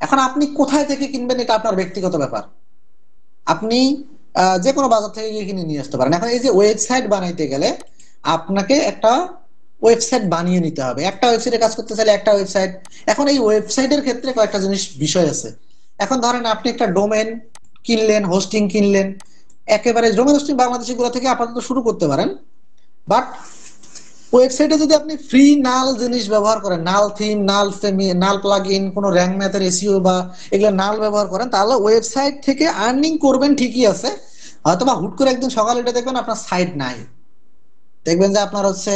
এখন আপনি কোথায় থেকে কিনবেন এটা আপনার ব্যক্তিগত ব্যাপার। আপনি যে কোনো বাজার থেকে গিয়ে কিনে নিয়ে আসতে পারেন। এখন এই যে ওয়েবসাইট বানাইতে গেলে আপনাকে একটা ওয়েবসাইট বানিয়ে নিতে হবে। একটা ওয়েবসাইটে কাজ করতে চাইলে একটা ওয়েবসাইট। এখন এই ওয়েবসাইটের ক্ষেত্রে কয়েকটা জিনিস বিষয় আছে। এখন ধরেন আপনি একটা ডোমেন কিনলেন, হোস্টিং কিনলেন, একেবারে ডোমেন হোস্টিং বাংলাদেশি গুলো থেকে আপাতত শুরু করতে পারেন। বাট ওয়েবসাইটে যদি আপনি ফ্রি নাল জিনিস ব্যবহার করেন, নাল থিম, নাল প্লাগ ইন, কোনো র্যাঙ্ক ম্যাথের এসইও বা এগুলো নাল ব্যবহার করেন, তাহলে ওয়েবসাইট থেকে আর্নিং করবেন ঠিকই আছে। হয়তোবা হুট করে একদিন সকালে এটা দেখবেন আপনার সাইট নাই, দেখবেন যে আপনার হচ্ছে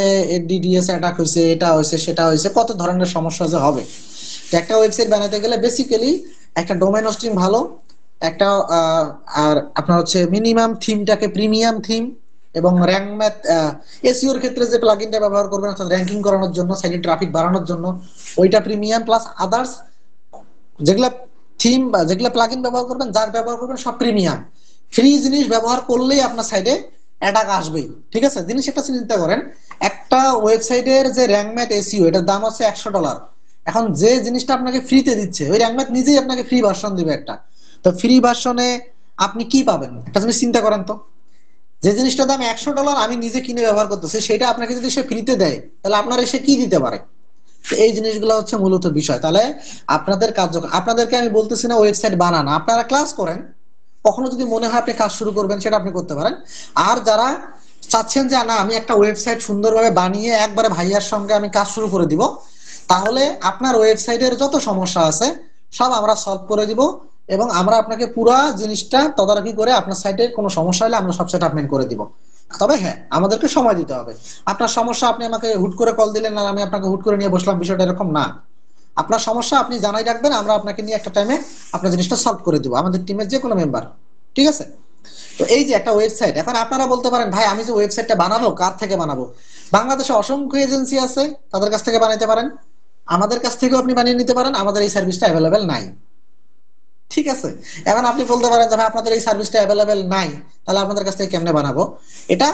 ডিডিএস অ্যাটাক হয়েছে, এটা হয়েছে সেটা হয়েছে, কত ধরনের সমস্যা যে হবে। একটা ওয়েবসাইট বানাতে গেলে বেসিক্যালি একটা ডোমেন হোস্টিং ভালো, একটা আর আপনার হচ্ছে মিনিমাম থিমটাকে প্রিমিয়াম থিম, এবং র্যাঙ্ক ম্যাথ এসইওর ক্ষেত্রে যে প্লাগইনটা ব্যবহার করবেন অর্থাৎ র্যাঙ্কিং করানোর জন্য, সাইটে ট্রাফিক বাড়ানোর জন্য, ওইটা প্রিমিয়াম, প্লাস আদার্স যেগুলা থিম বা যেগুলা প্লাগইন ব্যবহার করবেন, যার ব্যবহার করবেন সব প্রিমিয়াম। ফ্রি জিনিস ব্যবহার করলেই আপনার সাইটে অ্যাটাক আসবেই, ঠিক আছে? জিনিস একটা চিন্তা করেন, একটা ওয়েবসাইটের যে র্যাঙ্ক ম্যাথ এসইও, এটার দাম হচ্ছে $100। এখন যে জিনিসটা আপনাকে ফ্রিতে দিচ্ছে, ওই র্যাঙ্ক ম্যাথ নিজেই আপনাকে ফ্রি ভার্সন দিবে একটা। তো ফ্রি ভার্সনে আপনি কি পাবেন একটা জিনিস চিন্তা করেন তো। যে জিনিসটার দাম $100 আমি নিজে কিনে ব্যবহার করতেছি, সেটা আপনাকে যদি সে ফ্রিতে দেয়, তাহলে আপনার এসে কি দিতে পারে? তো এই জিনিসগুলো হচ্ছে মূলত বিষয়। তাহলে আপনাদেরকে আমি বলতেছি না ওয়েবসাইট বানান, আপনারা ক্লাস করেন, কখনো যদি মনে হয় আপনি কাজ শুরু করবেন, সেটা আপনি করতে পারেন। আর যারা চাচ্ছেন যে না আমি একটা ওয়েবসাইট সুন্দরভাবে বানিয়ে একবারে ভাইয়ার সঙ্গে আমি কাজ শুরু করে দিব, তাহলে আপনার ওয়েবসাইটের যত সমস্যা আছে সব আমরা সলভ করে দিব, এবং আমরা আপনাকে পুরা জিনিসটা তদারকি করে আপনার সাইটে কোনো সমস্যা হলে আমরা সব সেট আপমেন্ট করে দিব। তবে হ্যাঁ, আমাদেরকে সময় দিতে হবে। আপনার সমস্যা আপনি আমাকে হুট করে কল দিলেন আর আমি আপনাকে হুট করে নিয়ে বসলাম, বিষয়টা এরকম না। আপনার সমস্যা আপনি জানাই রাখবেন, আমরা আপনাকে নিয়ে একটা টাইমে আপনার জিনিসটা সলভ করে দিব, আমাদের টিমের যে কোনো মেম্বার। ঠিক আছে? তো এই যে একটা ওয়েবসাইট, এখন আপনারা বলতে পারেন ভাই আমি যে ওয়েবসাইটটা বানাবো কার থেকে বানাবো? বাংলাদেশে অসংখ্য এজেন্সি আছে, তাদের কাছ থেকে বানাইতে পারেন, আমাদের কাছ থেকেও আপনি বানিয়ে নিতে পারেন, আমাদের এই সার্ভিসটা অ্যাভেলেবেল নাই। ঠিক আছে? এখন আপনি বলতে পারেন যে ভাই আপনাদের এই সার্ভিসটা অ্যাভেলেবেল নাই, তাহলে আপনাদের কাছ থেকে কেমনে বানাবো? এটা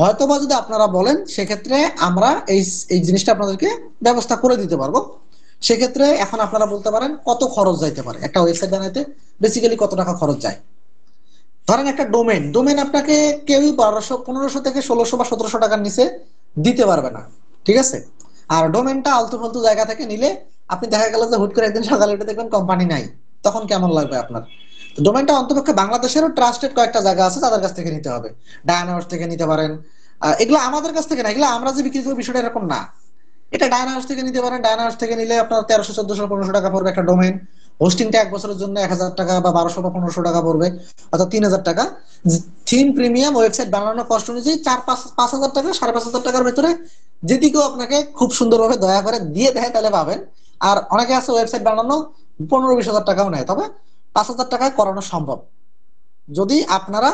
হয়তোবা যদি আপনারা বলেন, সেক্ষেত্রে আমরা এই এই জিনিসটা আপনাদেরকে ব্যবস্থা করে দিতে পারবো। সেক্ষেত্রে এখন আপনারা বলতে পারেন কত খরচ যাইতে পারে একটা ওয়েবসাইট বানাইতে, বেসিক্যালি কত টাকা খরচ যায়। ধরেন একটা ডোমেন, ডোমেন আপনাকে কেউই 1200 1500 থেকে 1600 বা 1700 টাকার নিচে দিতে পারবে না। ঠিক আছে? আর ডোমেনটা আলতু ফালতু জায়গা থেকে নিলে আপনি দেখা গেল যে হুট করে একদিন সকালে উঠে দেখবেন কোম্পানি নাই, তখন কেমন লাগবে আপনার? ডোমেনটা অন্তপক্ষে বাংলাদেশেরও ট্রাস্টেড কয়েকটা জায়গা আছে, তাদের কাছ থেকে নিতে হবে। ডায়ানার্স থেকে নিতে পারেন। এগুলো আমাদের কাছ থেকে না, এগুলো আমরা যে বিক্রি করি বিষয়টা এরকম না। এটা ডায়নাহাউস থেকে নিতে পারেন, ডায়নাহাউস থেকে নিলে আপনার 1300 1400 1500 টাকা পড়বে একটা ডোমেন। হোস্টিংটা 1 বছরের জন্য 1000 টাকা বা 1200 বা 1500 টাকা পড়বে, অর্থাৎ 3000 টাকা। থিম প্রিমিয়াম ওয়েবসাইট বানানোর কষ্ট অনুযায়ী 4 5 5000 টাকা 5500 টাকার ভেতরে যদি কেউ আপনাকে খুব সুন্দরভাবে দয়া করে দিয়ে দেয় তাহলে পাবেন। আর অনেকে আছে ওয়েবসাইট বানানো 15 20 হাজার টাকাও নেয়, তবে 5000 টাকায় করানো সম্ভব যদি আপনারা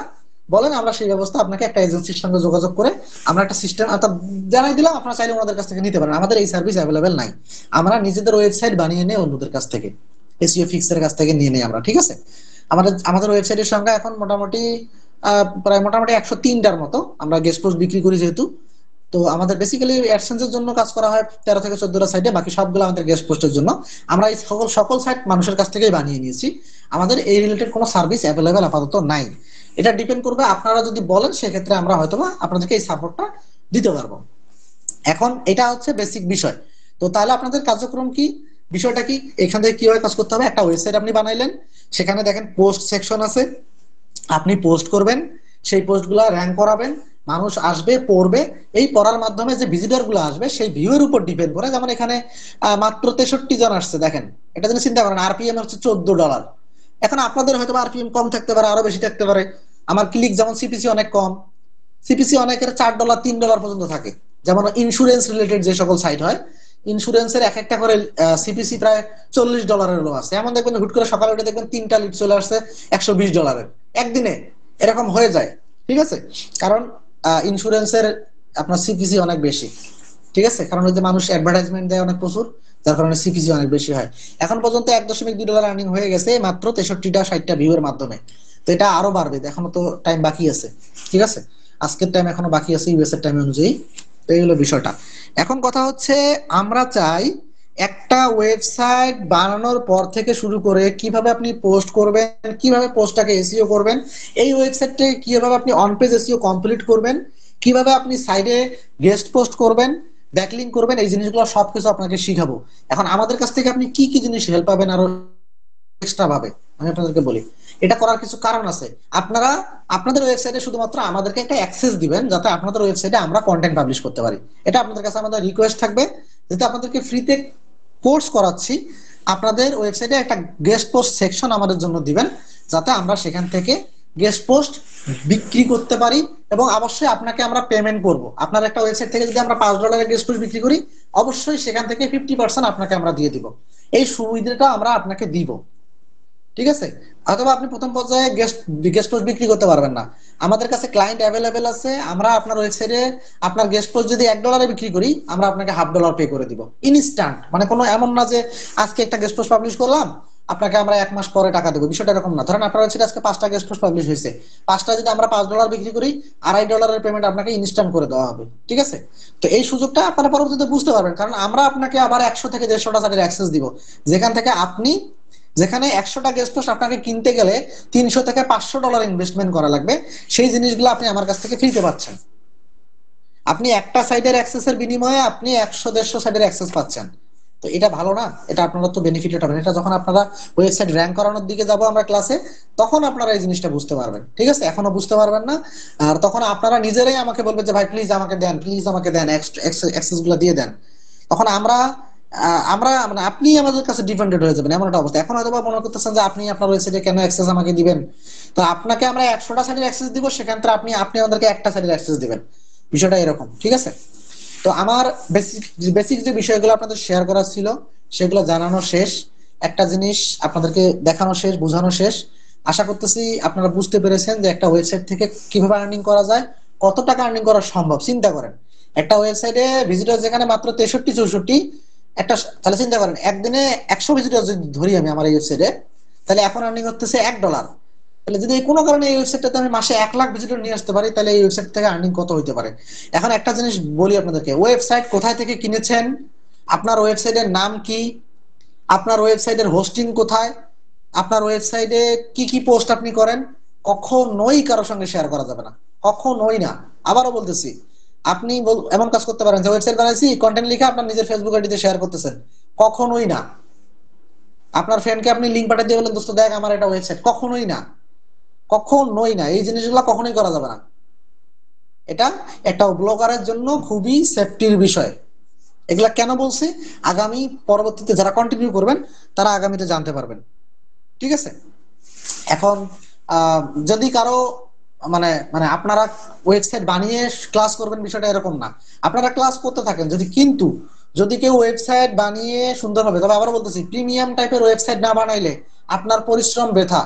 বলেন। আমরা সেই ব্যবস্থা আপনাকে একটা এজেন্সির সঙ্গে যোগাযোগ করে আমরা একটা সিস্টেম অর্থাৎ জানাই দিলাম, আপনারা চাইলে ওনাদের কাছ থেকে নিতে পারেন। আমাদের এই সার্ভিস অ্যাভেলেবেল নাই, আমরা নিজেদের ওয়েবসাইট বানিয়ে নিয়ে অন্যদের কাছ থেকে এসইও ফিক্সের কাছ থেকে নিয়ে নেই আমরা। ঠিক আছে? আমাদের আমাদের ওয়েবসাইটের সংখ্যা এখন মোটামুটি প্রায় মোটামুটি 103টার মতো। আমরা গেস্ট পোস্ট বিক্রি করি যেহেতু, তো আমাদের বেসিক্যালি অ্যাডসেন্সের জন্য কাজ করা হয় 13 থেকে 14টা সাইটে, বাকি সবগুলো আমাদের গেস্ট পোস্টের জন্য। আমরা এই সকল সকল সাইট মানুষের কাছ থেকেই বানিয়ে নিয়েছি। আমাদের এই রিলেটেড কোনো সার্ভিস অ্যাভেলেবেল আপাতত নাই। এটা ডিপেন্ড করবে, আপনারা যদি বলেন সেক্ষেত্রে আমরা হয়তোবা আপনাদেরকে এই সাপোর্টটা দিতে পারবো। এখন এটা হচ্ছে বেসিক বিষয়। তো তাহলে আপনাদের কার্যক্রম কি, বিষয়টা কি, এখান থেকে কিভাবে কাজ করতে হবে? একটা ওয়েবসাইট আপনি বানাইলেন, সেখানে দেখেন পোস্ট সেকশন আছে, আপনি পোস্ট করবেন, সেই পোস্টগুলো র্যাঙ্ক করাবেন, মানুষ আসবে পড়বে। এই পড়ার মাধ্যমে যে ভিজিটর গুলো আসবে সেই ভিউ এর উপর ডিপেন্ড করে। যেমন এখানে মাত্র 63 জন আসছে, দেখেন এটা যদি চিন্তা করেন, আরপিএম হচ্ছে $14। এখন আপনাদের হয়তো আরপিএম কম থাকতে পারে, আরো বেশি থাকতে পারে। আমার ক্লিক যেমন সিপিসি অনেক কম, সিপিসি অনেকের $4 $3 পর্যন্ত থাকে। যেমন ইন্স্যুরেন্স রিলেটেড যে সকল সাইট হয়, ইন্স্যুরেন্সের এক একটা করে সিপিসি প্রায় $40 আছে। এমন দেখবেন হুট করে সকালে উঠে দেখবেন 3টা লিড চলে আসছে $120 একদিনে, এরকম হয়ে যায়। ঠিক আছে? কারণ ইন্স্যুরেন্সের আপনার সিপিসি অনেক বেশি। ঠিক আছে? কারণ ওই যে মানুষ অ্যাডভার্টাইজমেন্ট দেয় অনেক প্রচুর, যার কারণে সিপিসি অনেক বেশি হয়। এখন পর্যন্ত $1.2 আর্নিং হয়ে গেছে মাত্র 63টা 60টা ভিউ এর মাধ্যমে। তো এটা আরো বাড়বে, এখনো তো টাইম বাকি আছে। ঠিক আছে? আজকের টাইম এখনো বাকি আছে ইউএস এর টাইম অনুযায়ী। তো এই হলো বিষয়টা। এখন কথা হচ্ছে, আমরা চাই একটা ওয়েবসাইট বানানোর পর থেকে শুরু করে কিভাবে আপনি পোস্ট করবেন, কিভাবে পোস্টটাকে এসইও করবেন, এই ওয়েবসাইটে কিভাবে আপনি অন পেজ এসইও কমপ্লিট করবেন, কিভাবে আপনি সাইডে গেস্ট পোস্ট করবেন, ব্যাকলিংক করবেন, এই জিনিসগুলো সবকিছু আপনাকে শিখাবো। এখন আমাদের কাছ থেকে আপনি কি কি জিনিস হেল্প পাবেন আরো এক্সট্রা ভাবে, আমি আপনাদেরকে বলি। এটা করার কিছু কারণ আছে। আপনারা আপনাদের ওয়েবসাইটে শুধুমাত্র আমাদেরকে একটা অ্যাক্সেস দিবেন, যাতে আপনাদের ওয়েবসাইটে আমরা কন্টেন্ট পাবলিশ করতে পারি। এটা আপনাদের কাছে আমাদের রিকোয়েস্ট থাকবে। যেহেতু আপনাদেরকে ফ্রিতে কোর্স করাচ্ছি, আপনাদের ওয়েবসাইটে একটা গেস্ট পোস্ট সেকশন আমাদের জন্য দিবেন, যাতে আমরা সেখান থেকে গেস্ট পোস্ট বিক্রি করতে পারি। এবং অবশ্যই আপনাকে আমরা পেমেন্ট করব। আপনার একটা ওয়েবসাইট থেকে যদি আমরা $5 গেস্ট পোস্ট বিক্রি করি, অবশ্যই সেখান থেকে 50% আপনাকে আমরা দিয়ে দিব। এই সুবিধাটা আমরা আপনাকে দিব। ঠিক আছে? অথবা আপনি প্রথম পর্যায়ে গেস্ট পোস্ট বিক্রি করতে পারবেন না, আমাদের কাছে ক্লায়েন্ট অ্যাভেলেবেল আছে। আমরা আপনার ওয়েবসাইটে আপনার গেস্ট পোস্ট যদি $1 বিক্রি করি, আমরা আপনাকে $0.5 পে করে দিব ইনস্ট্যান্ট। মানে কোনো এমন না যে আজকে একটা গেস্ট পোস্ট পাবলিশ করলাম আপনাকে আমরা 1 মাস পরে টাকা দেবো, বিষয়টা এরকম না। ধরেন আপনার ওয়েবসাইটে আজকে 5টা গেস্ট পোস্ট পাবলিশ হয়েছে, 5টা যদি আমরা $5 বিক্রি করি, $2.5 পেমেন্ট আপনাকে ইনস্ট্যান্ট করে দেওয়া হবে। ঠিক আছে? তো এই সুযোগটা আপনারা পরবর্তীতে বুঝতে পারবেন, কারণ আমরা আপনাকে আবার 100 থেকে 150টা সাইটের অ্যাক্সেস দিব, যেখান থেকে আপনি, যেখানে 100টা গেস্ট পোস্ট আপনাকে কিনতে গেলে $300 থেকে $500 ইনভেস্টমেন্ট করা লাগবে, সেই জিনিসগুলো আপনি আমার কাছ থেকে ফ্রিতে পাচ্ছেন। আপনি একটা সাইটের অ্যাক্সেসের বিনিময়ে আপনি 100 150 সাইটের অ্যাক্সেস পাচ্ছেন। তো এটা ভালো না? এটা আপনারা তো বেনিফিটেড হবেন। এটা যখন আপনারা ওয়েবসাইট র্যাঙ্ক করানোর দিকে যাব আমরা ক্লাসে, তখন আপনারা এই জিনিসটা বুঝতে পারবেন। ঠিক আছে? এখনো বুঝতে পারবেন না। আর তখন আপনারা নিজেরাই আমাকে বলবেন যে ভাই প্লিজ আমাকে দেন, প্লিজ আমাকে দেন, অ্যাক্সেস গুলো দিয়ে দেন। তখন আমরা মানে আপনি আমাদের কাছে ডিপেন্ডেন্ট হয়ে যাবেন এমন একটা অবস্থা। এখন হয়তো বা মনে করতেছেন যে আপনি আপনার ওয়েবসাইটে কেন অ্যাক্সেস আমাকে দিবেন, তো আপনাকে আমরা 100টা সাইটের অ্যাক্সেস দিব, সেখান থেকে আপনি আপনি আমাদেরকে একটা সাইটের অ্যাক্সেস দিবেন। বিষয়টা এরকম। ঠিক আছে? তো আমার বেসিক বেসিক যে বিষয়গুলো আপনাদের শেয়ার করা ছিল সেগুলো জানানো শেষ। একটা জিনিস আপনাদেরকে দেখানো শেষ, বোঝানো শেষ। আশা করতেছি আপনারা বুঝতে পেরেছেন যে একটা ওয়েবসাইট থেকে কিভাবে আর্নিং করা যায়, কত টাকা আর্নিং করা সম্ভব। চিন্তা করেন, একটা ওয়েবসাইটে ভিজিটর যেখানে মাত্র 63-64, একটা, তাহলে চিন্তা করেন একদিনে 100 ভিজিটর যদি ধরি আমি আমার এই ওয়েবসাইটে, তাহলে এখন আর্নিং করতেছে $1। তাহলে যদি কোনো কারণে এই ওয়েবসাইটটাতে আমি মাসে 1 লাখ ভিজিটর নিয়ে আসতে পারি, তাহলে এই ওয়েবসাইট থেকে আর্নিং কত হতে পারে। এখন একটা জিনিস বলি আপনাদেরকে, ওয়েবসাইট কোথায় থেকে কিনেছেন, আপনার ওয়েবসাইটের নাম কি, আপনার ওয়েবসাইটের হোস্টিং কোথায়, আপনার ওয়েবসাইটে কি কি পোস্ট আপনি করেন, কখনোই কারোর সঙ্গে শেয়ার করা যাবে না। কখনোই না। আবারও বলতেছি, আপনি এমন কাজ করতে পারেন যে ওয়েবসাইট বানাইছি, কন্টেন্ট লিখে আপনার নিজের ফেসবুক আইডিতে শেয়ার করতেছেন, কখনোই না। আপনার ফ্রেন্ডকে আপনি লিংক পাঠিয়ে দিয়ে বলেন দোস্ত দেখ আমার এটা ওয়েবসাইট, কখনোই না। কখনোই না, এই জিনিসগুলো কখনোই করা যাবে না। এটা একটা ব্লগারের জন্য খুবই সেফটির বিষয়। এগুলা কেন বলছি, আগামী পরবর্তীতে যারা কন্টিনিউ করবেন তারা আগামীতে জানতে পারবেন। ঠিক আছে? এখন আহ, যদি কারো মানে মানে আপনারা ওয়েবসাইট বানিয়ে ক্লাস করবেন বিষয়টা এরকম না। আপনারা ক্লাস করতে থাকেন, যদি কেউ ওয়েবসাইট বানিয়ে সুন্দরভাবে, তবে আবার বলতেছি প্রিমিয়াম টাইপের ওয়েবসাইট না বানাইলে আপনার পরিশ্রম বৃথা।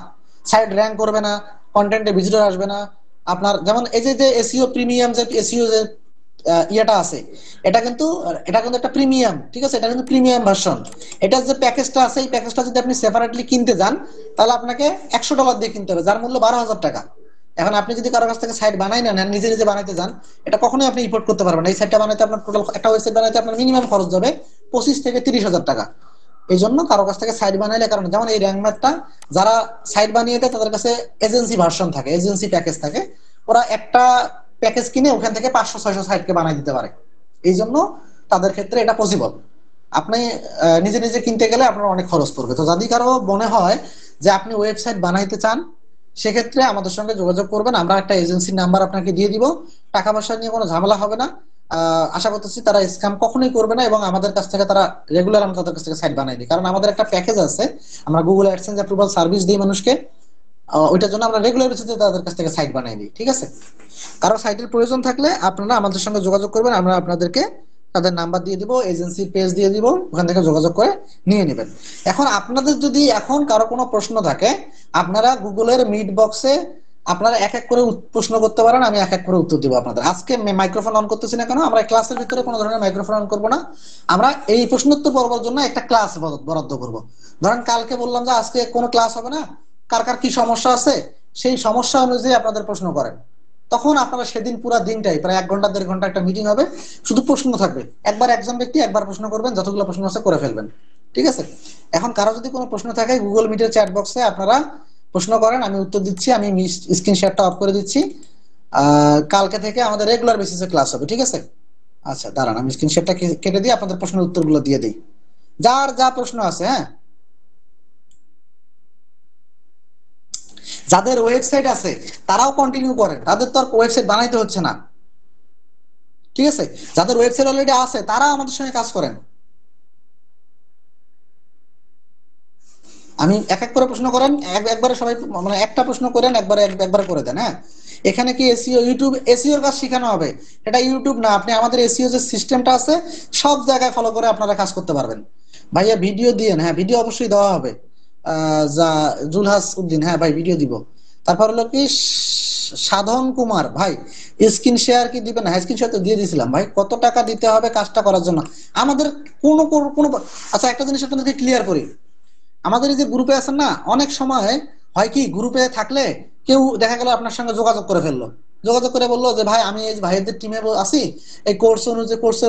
সাইট র্যাঙ্ক করবে না, কন্টেন্টে ভিজিটর আসবে না। আপনার যেমন এই যে এসইও প্রিমিয়াম, যে এসইও যে ইয়েটা আছে, এটা কিন্তু একটা প্রিমিয়াম। ঠিক আছে? এটা কিন্তু প্রিমিয়াম ভার্সন। এটার যে প্যাকেজটা আছে, এই প্যাকেজটা যদি আপনি সেপারেটলি কিনতে যান, তাহলে আপনাকে $100 দিয়ে কিনতে হবে, যার মূল্য 12,000 টাকা। এখন আপনি যদি কারো কাছ থেকে সাইট বানাই না নেন, নিজে নিজে বানাইতে যান, এটা কখনোই আপনি ইম্পোর্ট করতে পারবেন না। এই সাইটটা বানাইতে আপনার টোটাল, একটা ওয়েবসাইট বানাইতে আপনার মিনিমাম খরচ যাবে 25 থেকে 30 হাজার টাকা। এই জন্য কারো কাছ থেকে সাইট বানাইলে, কারণ যেমন এই র্যাঙ্কম্যাটটা যারা সাইট বানিয়ে দেয় তাদের কাছে এজেন্সি ভার্সন থাকে, এজেন্সি প্যাকেজ থাকে। ওরা একটা প্যাকেজ কিনে ওখান থেকে 500-600 সাইটকে বানাই দিতে পারে। এই জন্য তাদের ক্ষেত্রে এটা পসিবল। আপনি নিজে নিজে কিনতে গেলে আপনার অনেক খরচ পড়বে। তো যদি কারো মনে হয় যে আপনি ওয়েবসাইট বানাইতে চান, সেক্ষেত্রে আমাদের সঙ্গে যোগাযোগ করবেন। আমরা একটা এজেন্সির নাম্বার আপনাকে দিয়ে দিব। টাকা পয়সা নিয়ে কোনো ঝামেলা হবে না। আশা করতেছি তারা স্ক্যাম কখনোই করবে না, এবং আমাদের কাছ থেকে তারা রেগুলার, আমরা তাদের কাছ থেকে সাইট বানাই দিই। কারণ আমাদের একটা প্যাকেজ আছে, আমরা গুগল অ্যাডসেন্স অ্যাপ্রুভাল সার্ভিস দিই মানুষকে। ওইটার জন্য আমরা রেগুলার বেসিসে তাদের কাছ থেকে সাইট বানাই দিই। ঠিক আছে? কারো সাইটের প্রয়োজন থাকলে আপনারা আমাদের সঙ্গে যোগাযোগ করবেন, আমরা আপনাদেরকে তাদের নাম্বার দিয়ে দিব, এজেন্সির পেজ দিয়ে দিব, ওখান থেকে যোগাযোগ করে নিয়ে নেবেন। এখন আপনাদের যদি এখন কারো কোনো প্রশ্ন থাকে, আপনারা গুগলের মিট বক্সে আপনারা এক এক করে প্রশ্ন করতে পারেন, আমি এক এক করে উত্তর দিব আপনাদের। আজকে মাইক্রোফোন অন করতেছি না কেন, আমরা ক্লাসের ভিতরে কোনো ধরনের মাইক্রোফোন অন করবো না। আমরা এই প্রশ্নোত্তর পর্বের জন্য একটা ক্লাস বরাদ্দ করব। ধরেন কালকে বললাম যে আজকে কোনো ক্লাস হবে না, কার কার কি সমস্যা আছে সেই সমস্যা অনুযায়ী আপনাদের প্রশ্ন করেন। তখন আপনারা সেদিন পুরো দিনটাই প্রায় 1 ঘন্টা 1.5 ঘন্টা একটা মিটিং হবে, শুধু প্রশ্ন থাকবে। একবার একজন ব্যক্তি একবার প্রশ্ন করবেন, যতগুলো প্রশ্ন আছে করে ফেলবেন। ঠিক আছে? এখন কারো যদি কোনো প্রশ্ন থাকে গুগল মিটের চ্যাট বক্সে আপনারা প্রশ্ন করেন, আমি উত্তর দিচ্ছি। আমি স্ক্রিন শেয়ারটা অফ করে দিচ্ছি। কালকে থেকে আমাদের রেগুলার বেসিসে ক্লাস হবে। ঠিক আছে? আচ্ছা দাঁড়ান, আমি স্ক্রিন শেয়ারটা কেটে দিয়ে আপনাদের প্রশ্নের উত্তরগুলো দিয়ে দিই, যার যা প্রশ্ন আছে। হ্যাঁ, যাদের ওয়েবসাইট আছে তারাও কন্টিনিউ করেন, তাদের তো আর ওয়েবসাইট বানাইতে হচ্ছে না। ঠিক আছে? যাদের ওয়েবসাইট অলরেডি আছে তারা আমাদের সঙ্গে কাজ করেন। আমি এক এক করে প্রশ্ন করেন, একবারে সবাই মানে একটা প্রশ্ন করেন, একবারে একবারে করে দেন। হ্যাঁ, এখানে কি এসইও, ইউটিউব এসইওর কাজ শেখানো হবে। এটা ইউটিউব না, আপনি আমাদের এসইও যে সিস্টেমটা আছে সব জায়গায় ফলো করে আপনারা কাজ করতে পারবেন। ভাইয়া ভিডিও দিয়েন, হ্যাঁ ভিডিও অবশ্যই দেওয়া হবে। যা জুলহাস উদ্দিন, হ্যাঁ ভাই ভিডিও দিব। তারপর হলো কি সাধন কুমার ভাই, স্ক্রিন শেয়ার কি দিবেন? হ্যাঁ স্ক্রিন শেয়ার তো দিয়ে দিয়েছিলাম ভাই। কত টাকা দিতে হবে কাজটা করার জন্য? আমাদের কোনো কোনো আচ্ছা একটা জিনিস আপনাদেরকে ক্লিয়ার করি, আমাদের এই যে গ্রুপে আছেন না, অনেক সময় হয় কি গ্রুপে থাকলে কেউ দেখা গেল আপনার সঙ্গে যোগাযোগ করে ফেললো, যোগাযোগ করে বললো যে ভাই আমি এই ভাইদের টিমে আছি, এই কোর্সের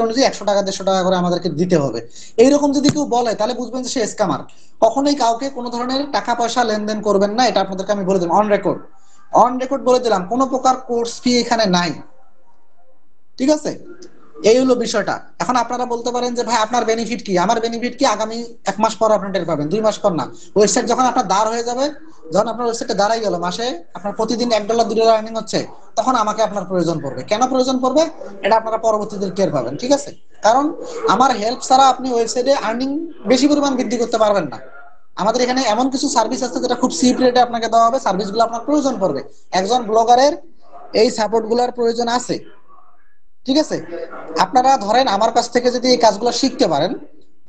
অনুযায়ী 100 টাকা 150 টাকা করে আমাদেরকে দিতে হবে। এইরকম যদি কেউ বলে তাহলে বুঝবেন যে সে স্ক্যামার। কখনোই কাউকে কোনো ধরনের টাকা পয়সা লেনদেন করবেন না, এটা আপনাদেরকে আমি বলে দিলাম অন রেকর্ড। অন রেকর্ড বলে দিলাম, কোনো প্রকার কোর্স ফি এখানে নাই। ঠিক আছে? এই হলো বিষয়টা। এখন আপনারা বলতে পারেন যে ভাই আপনার বেনিফিট কি? আমার বেনিফিট কি? আগামী 1 মাস পর আপনি টের পাবেন, 2 মাস পর না। ওয়েবসাইট যখন আপনার দাঁড় হয়ে যাবে, যখন আপনার ওয়েবসাইটে দাঁড়াই গেল, মাসে আপনার প্রতিদিন $1 $2 আর্নিং হচ্ছে, তখন আমাকে আপনার প্রয়োজন পড়বে। কেন প্রয়োজন পড়বে এটা আপনারা পরবর্তীতে টের পাবেন, ঠিক আছে? কারণ আমার হেল্প ছাড়া আপনি ওয়েবসাইটে আর্নিং বেশি পরিমাণ বৃদ্ধি করতে পারবেন না। আমাদের এখানে এমন কিছু সার্ভিস আছে যেটা খুব চিপ রেটে আপনাকে দেওয়া হবে, সার্ভিসগুলো আপনার প্রয়োজন পড়বে। একজন ব্লগারের এই সাপোর্ট গুলার প্রয়োজন আছে, ঠিক আছে? আপনারা ধরেন আমার কাছ থেকে যদি এই কাজগুলো শিখতে পারেন,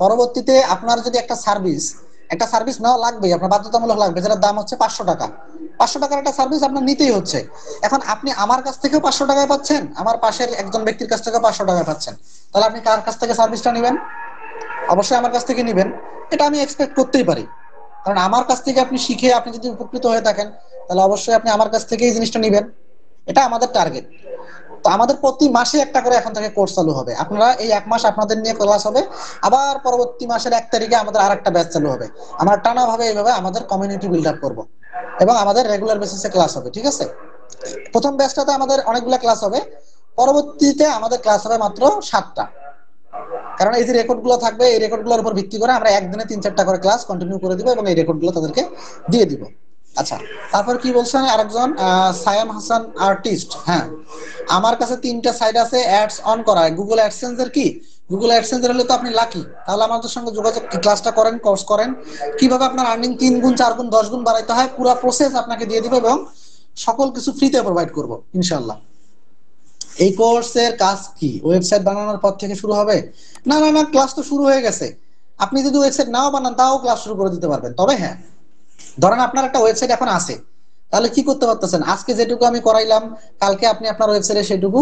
পরবর্তীতে আপনার যদি একটা সার্ভিস নেওয়া লাগবে, আপনার বাধ্যতামূলক লাগবে, যেটার দাম হচ্ছে 500 টাকা। 500 টাকার একটা সার্ভিস আপনার নিতেই হচ্ছে। এখন আপনি আমার কাছ থেকেও 500 টাকায় পাচ্ছেন, আমার পাশের একজন ব্যক্তির কাছ থেকেও 500 টাকায় পাচ্ছেন, তাহলে আপনি কার কাছ থেকে সার্ভিসটা নেবেন? অবশ্যই আমার কাছ থেকে নেবেন। এটা আমি এক্সপেক্ট করতেই পারি, কারণ আমার কাছ থেকে আপনি শিখে আপনি যদি উপকৃত হয়ে থাকেন, তাহলে অবশ্যই আপনি আমার কাছ থেকে এই জিনিসটা নেবেন। এটা আমাদের টার্গেট। তো আমাদের প্রতি মাসে একটা করে এখন থেকে কোর্স চালু হবে। আপনারা এই 1 মাস আপনাদের নিয়ে ক্লাস হবে, আবার পরবর্তী মাসের 1 তারিখে আমাদের আরেকটা ব্যাচ চালু হবে। আমরা টানা ভাবে এইভাবে আমাদের কমিউনিটি বিল্ড আপ করবো এবং আমাদের রেগুলার বেসিসে ক্লাস হবে, ঠিক আছে? প্রথম ব্যাচটাতে আমাদের অনেকগুলো ক্লাস হবে, পরবর্তীতে আমাদের ক্লাস হবে মাত্র 7টা। কারণ এই যে রেকর্ড গুলো থাকবে, এই রেকর্ড গুলোর উপর ভিত্তি করে আমরা একদিনে 3-4টা করে ক্লাস কন্টিনিউ করে দিব এবং এই রেকর্ড গুলো তাদেরকে দিয়ে দিব। আচ্ছা, তারপর কি বলছেন আরেকজন, সায়াম হাসান আর্টিস্ট। হ্যাঁ, আমার কাছে 3টা সাইট আছে অ্যাডস অন করা। গুগল অ্যাডসেন্স এর কি, গুগল অ্যাডসেন্স এর হলে তো আপনি লাকি, তাহলে আমাদের সঙ্গে যোগাযোগ, ক্লাসটা করেন, কোর্স করেন, কিভাবে আপনার আর্নিং 3 গুণ 4 গুণ 10 গুণ বাড়াইতে হয়, পুরো প্রসেস আপনাকে দিয়ে দিব এবং সকল কিছু ফ্রিতে প্রোভাইড করব ইনশাআল্লাহ। এই কোর্সের কাজ কি ওয়েবসাইট বানানোর পর থেকে শুরু হবে? না না না, ক্লাস তো শুরু হয়ে গেছে। আপনি যদি ওয়েবসাইট নাও বানান তাও ক্লাস শুরু করে দিতে পারবেন। তবে হ্যাঁ, ধরেন আপনার একটা ওয়েবসাইট এখন আছে, তাহলে কি করতে পারতেছেন? আজকে যেটুকু আমি করাইলাম, কালকে আপনি আপনার ওয়েবসাইটে সেটুকু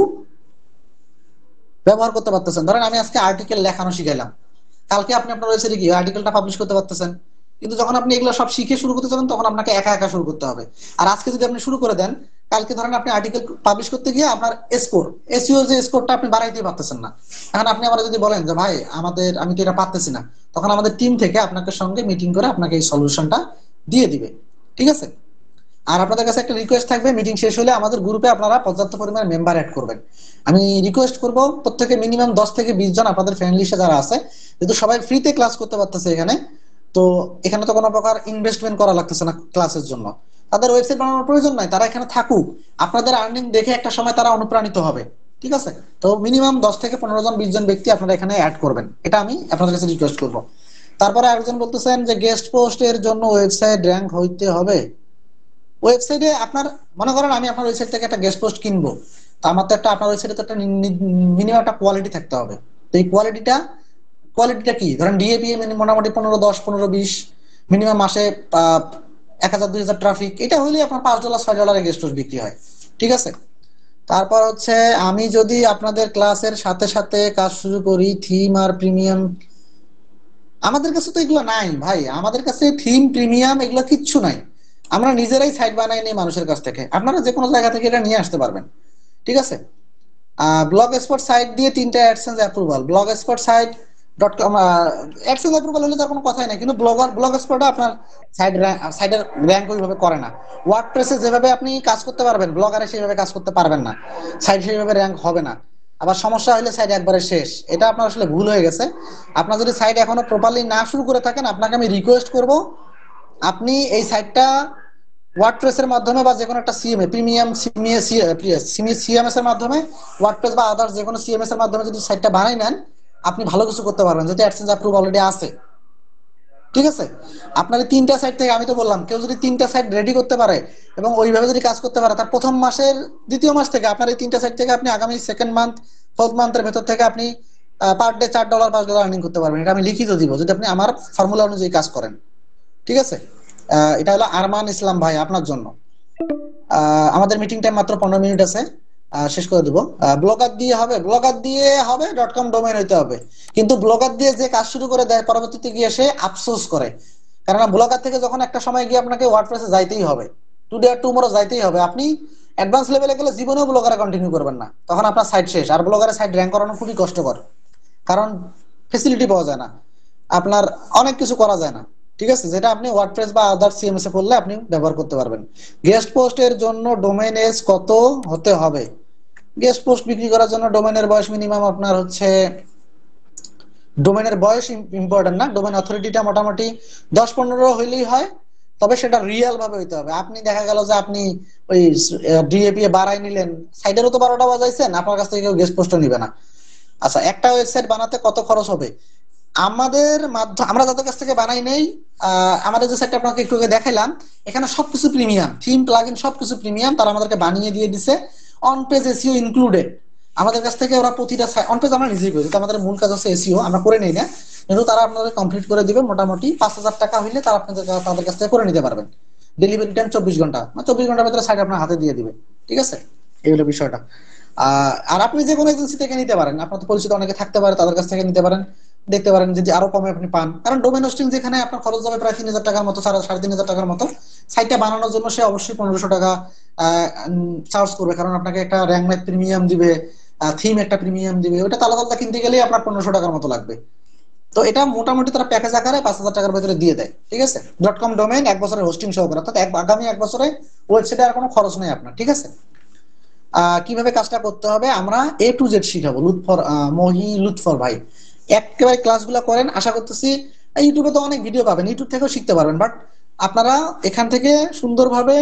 ব্যবহার করতে পারতেছেন। ধরেন আমি আজকে আর্টিকেল লেখানো শিখাইলাম, কালকে আপনি আপনার ওয়েবসাইটে গিয়ে আর্টিকেলটা পাবলিশ করতে পারতেছেন। কিন্তু যখন আপনি এগুলো সব শিখে শুরু করতে চান, তখন আপনাকে একা একা শুরু করতে হবে। আর আজকে যদি আপনি শুরু করে দেন, কালকে ধরেন আপনি আর্টিকেল পাবলিশ করতে গিয়ে আপনার স্কোর, এসইও যে স্কোরটা আপনি বাড়াইতেই পারতেছেন না। এখন আপনি আমার যদি বলেন যে ভাই আমি তো এটা পারতেছি না, তখন আমাদের টিম থেকে আপনাকে সঙ্গে মিটিং করে আপনাকে এই সলিউশনটা দিয়ে দিবে, ঠিক আছে? আর আপনাদের কাছে একটা রিকোয়েস্ট থাকবে, মিটিং শেষ হলে আমাদের গ্রুপে আপনারা পর্যাপ্ত পরিমাণে মেম্বার অ্যাড করবেন। আমি রিকোয়েস্ট করব প্রত্যেকে মিনিমাম 10 থেকে 20 জন আপনাদের ফ্রেন্ড লিস্টে যারা আছে, যেহেতু সবাই ফ্রিতে ক্লাস করতে পারতেছে এখানে, তো এখানে তো কোনো প্রকার ইনভেস্টমেন্ট করা লাগতেছে না ক্লাসের জন্য, তাদের ওয়েবসাইট বানানোর প্রয়োজন নাই, তারা এখানে থাকুক, আপনাদের আর্নিং দেখে একটা সময় তারা অনুপ্রাণিত হবে, ঠিক আছে? তো মিনিমাম 10 থেকে 15 জন 20 জন ব্যক্তি আপনারা এখানে অ্যাড করবেন, এটা আমি আপনাদের কাছে রিকোয়েস্ট করব। তারপরে আরেকজন বলতেছেন যে গেস্ট পোস্টের জন্য ওয়েবসাইট র্যাঙ্ক হইতে হবে। ওয়েবসাইটে আপনার, মনে করেন আমি আপনার ওয়েবসাইট থেকে একটা গেস্ট পোস্ট কিনবো, তো আমার তো একটা, আপনার ওয়েবসাইটে তো একটা মিনিমাম একটা কোয়ালিটি থাকতে হবে। তো এই কোয়ালিটিটা কি? ধরেন ডিএপি মোটামুটি 15, 10, 15, 20 মিনিমাম মাসে 1000 2000 ট্রাফিক, এটা হইলে আপনার $5 6 গেস্ট পোস্ট বিক্রি হয়, ঠিক আছে? তারপর হচ্ছে, আমি যদি আপনাদের ক্লাসের সাথে সাথে কাজ শুরু করি, থিম আর প্রিমিয়াম, আমাদের কাছে তো এগুলো নাই ভাই, আমাদের কাছে থিম প্রিমিয়াম এগুলো কিচ্ছু নাই। আমরা নিজেরাই সাইট বানাই নিই মানুষের কাছ থেকে, আপনারা যে কোনো জায়গা থেকে এটা নিয়ে আসতে পারবেন, ঠিক আছে? ব্লগ স্পট সাইট দিয়ে 3টা AdSense approval, Blogspot site .com, AdSense approval হলে তার কোনো কথাই নাই, কিন্তু ব্লগ স্পটে আপনার সাইটের র্যাঙ্ক ওইভাবে করে না। ওয়ার্ডপ্রেসে যেভাবে আপনি কাজ করতে পারবেন, ব্লগারে সেইভাবে কাজ করতে পারবেন না, সাইট সেইভাবে র্যাঙ্ক হবে না। আবার সমস্যা হলে সাইট একবারে শেষ, এটা আপনার আসলে ভুল হয়ে গেছে। আপনার যদি সাইট এখনো প্রপারলি না শুরু করে থাকেন, আপনাকে আমি রিকোয়েস্ট করব, আপনি এই সাইটটা ওয়ার্ডপ্রেস এর মাধ্যমে বা যে কোনো একটা সিএমএ প্রিমিয়াম সিএমএস এর মাধ্যমে, ওয়ার্ডপ্রেস বা আদার্স যে কোনো সিএমএস এর মাধ্যমে যদি সাইটটা বানাই নেন, আপনি ভালো কিছু করতে পারবেন, যদি অ্যাডসেন্স অ্যাপ্রুভ অলরেডি আছে, ঠিক আছে? আপনার এই 3টা সাইট থেকে, আমি তো বললাম, কেউ যদি 3টা সাইট রেডি করতে পারে এবং ওইভাবে যদি কাজ করতে পারে, তার প্রথম মাসের 2য় মাস থেকে আপনার এই 3টা সাইট থেকে আপনি আগামী সেকেন্ড মান্থ 4th মান্থের ভেতর থেকে আপনি পার ডে $4 $5 আর্নিং করতে পারবেন। এটা আমি লিখিত দিব যদি আপনি আমার ফর্মুলা অনুযায়ী কাজ করেন, ঠিক আছে? এটা হলো আরমান ইসলাম ভাই আপনার জন্য। আমাদের মিটিং টাইম মাত্র 15 মিনিট আছে, শেষ করে দেবো। ব্লগার দিয়ে হবে .com ডোমেইন হইতে হবে, কিন্তু ব্লগার দিয়ে যে কাজ শুরু করে দেয়, পরবর্তীতে গিয়ে সে আফসোস করে, কারণ ব্লগার থেকে যখন একটা সময় গিয়ে আপনাকে ওয়ার্ডপ্রেসে যাইতেই হবে, টুডে আর টুমরো যাইতেই হবে, আপনি অ্যাডভান্স লেভেলে গেলে জীবনেও ব্লগারে কন্টিনিউ করবেন না, তখন আপনার সাইট শেষ। আর ব্লগারের সাইট র্যাঙ্ক করানো খুবই কষ্টকর, কারণ ফেসিলিটি পাওয়া যায় না, আপনার অনেক কিছু করা যায় না, ঠিক আছে? যেটা আপনি ওয়ার্ডপ্রেস বা আদার সিএমএস এ করলে আপনি ব্যবহার করতে পারবেন। গেস্ট পোস্টের জন্য ডোমেইন এজ কত হতে হবে? গেস্ট পোস্ট বিক্রি করার জন্য ডোমেনের বয়স মিনিমাম আপনার হচ্ছে, ডোমেনের বয়স ইম্পর্টেন্ট না, ডোমেন অথরিটিটা মোটামুটি 10-15 হইলেই হয়। তবে সেটা রিয়েল ভাবে হইতে হবে। আপনি দেখা গেল যে আপনি ওই ডিএপি বাড়াই নিলেন, সাইডেরও তো 12টা বাজাইছেন, আপনার কাছ থেকে কেউ গেস্ট পোস্টও নিবে না। আচ্ছা, একটা ওয়েবসাইট বানাতে কত খরচ হবে? আমাদের মাধ্যম, আমরা যাদের কাছ থেকে বানাই নেই, আমাদের যে সাইটটা আপনাকে একটু আগে দেখাইলাম, এখানে সবকিছু প্রিমিয়াম, থিম প্লাগইন সবকিছু প্রিমিয়াম, তারা আমাদেরকে বানিয়ে দিয়ে দিছে, অন পেজ এসইও ইনক্লুডেড। আমাদের কাছ থেকে ওরা প্রতিটা অন পেজ আমরা নিজেই করি, তো আমাদের মূল কাজ হচ্ছে এসইও, আমরা করে নেই না, কিন্তু তারা আপনাদের কমপ্লিট করে দিবে। মোটামুটি 5,000 টাকা হইলে তারা আপনাদের তাদের কাছ থেকে করে নিতে পারবেন। ডেলিভারি টাইম 24 ঘন্টা, মানে 24 ঘন্টার ভিতরে সাইট আপনার হাতে দিয়ে দিবে। ঠিক আছে, এই হলো বিষয়টা। আর আপনি যে কোনো এজেন্সি থেকে নিতে পারেন, আপনার তো পরিচিত অনেকে থাকতে পারে, তাদের কাছ থেকে নিতে পারেন, দেখতে পারেন যদি আরো কমে আপনি পান। কারণ ডোমেন হোস্টিং যেখানে আপনার খরচ যাবে প্রায় 3,000 টাকার মতো, 3,500 টাকার মতো, সাইটটা বানানোর জন্য সে অবশ্যই 1,500 টাকা চার্জ করবে, কারণ আপনাকে একটা র্যাঙ্ক ম্যাথ প্রিমিয়াম দিবে, থিম একটা প্রিমিয়াম দিবে, ওটা আলাদা আলাদা কিনতে গেলেই আপনার 1,500 টাকার মতো লাগবে। তো এটা মোটামুটি তারা প্যাকেজ আকারে 5,000 টাকার ভিতরে দিয়ে দেয়। ঠিক আছে, .com ডোমেইন 1 বছরের হোস্টিং সহকারে, অর্থাৎ আগামী 1 বছরে ওয়েবসাইটে আর কোনো খরচ নেই আপনার। ঠিক আছে, কিভাবে কাজটা করতে হবে আমরা এ টু জেড শিখাবো লুৎফর লুৎফর ভাই। একেবারে ক্লাসগুলো করেন, আশা করতেছি। ইউটিউবে তো অনেক ভিডিও পাবেন, ইউটিউব থেকেও শিখতে পারবেন, বাট আপনারা এখান থেকে সুন্দরভাবে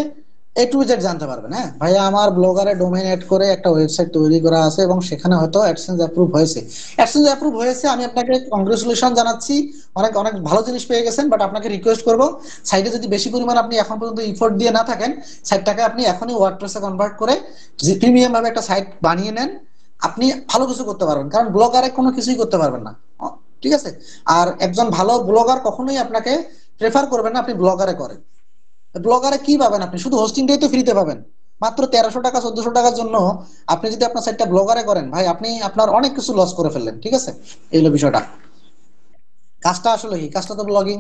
এ টু জেড জানতে পারবেন। হ্যাঁ ভাইয়া, আমার ব্লগারে ডোমেইন অ্যাড করে একটা ওয়েবসাইট তৈরি করা আছে এবং সেখানে হয়তো অ্যাডসেন্স অ্যাপ্রুভ হয়েছে। অ্যাডসেন্স অ্যাপ্রুভ হয়েছে, আমি আপনাকে কংগ্রেচুলেশন জানাচ্ছি, অনেক অনেক ভালো জিনিস পেয়ে গেছেন। বাট আপনাকে রিকোয়েস্ট করবো, সাইটে যদি বেশি পরিমাণ আপনি এখন পর্যন্ত ইফোর্ট দিয়ে না থাকেন, সাইটটাকে আপনি এখনই ওয়ার্ডপ্রেসে কনভার্ট করে যে প্রিমিয়াম ভাবে একটা সাইট বানিয়ে নেন। আপনি ভালো কিছু করতে পারবেন, কারণ ব্লগারে কোনো কিছুই করতে পারবেন না। ঠিক আছে, আর একজন ভালো ব্লগার কখনোই আপনাকে প্রেফার করবেন না আপনি ব্লগারে করেন। ব্লগারে কি পাবেন? আপনি শুধু হোস্টিংটাই তো ফ্রিতে পাবেন, মাত্র 1300 টাকা 1400 টাকার জন্য। আপনি যদি আপনার সাইটটা ব্লগারে করেন ভাই, আপনি আপনার অনেক কিছু লস করে ফেললেন। ঠিক আছে, এই হলো বিষয়টা। কাজটা আসলে কি, কাজটা তো ব্লগিং।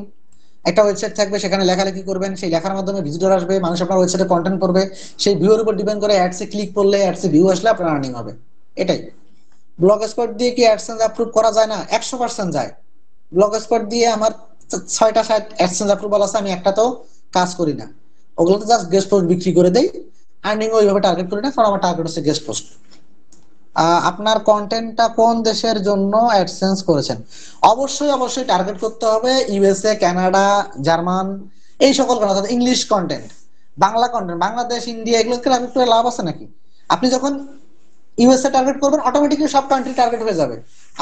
একটা ওয়েবসাইট থাকবে, সেখানে লেখালেখি করবেন, সেই লেখার মাধ্যমে ভিজিটর আসবে, মানুষ আপনার ওয়েবসাইটে কন্টেন্ট করবে, সেই ভিউর উপর ডিপেন্ড করে অ্যাডসে ক্লিক করলে, অ্যাডসে ভিউ আসলে আপনার আর্নিং হবে। এটাই। ব্লগ স্পট দিয়ে কি অ্যাডসেন্স অ্যাপ্রুভ করা যায় না? 100% যায়। ব্লগ স্পট দিয়ে আমার 6টা সাইট অ্যাডসেন্স অ্যাপ্রুভাল আছে, আমি একটাতেও কাজ করি না। ওগুলোতে জাস্ট গেস্ট পোস্ট বিক্রি করে দেই, আর্নিং ওইভাবে টার্গেট করি না, কারণ আমার টার্গেট হচ্ছে গেস্ট পোস্ট। আপনার কন্টেন্টটা কোন দেশের জন্য অ্যাডসেন্স করেছেন? অবশ্যই অবশ্যই টার্গেট করতে হবে ইউএসএ, কানাডা, জার্মান, এই সকল কান্ট্রি, অর্থাৎ English content. Bangla content, Bangladesh, India, এগুলোকে টার্গেট করে লাভ আছে নাকি? আপনি যখন ইউএসএ টার্গেট করবেন, অটোমেটিক্যালি সব কান্ট্রি টার্গেট হয়ে যাবে।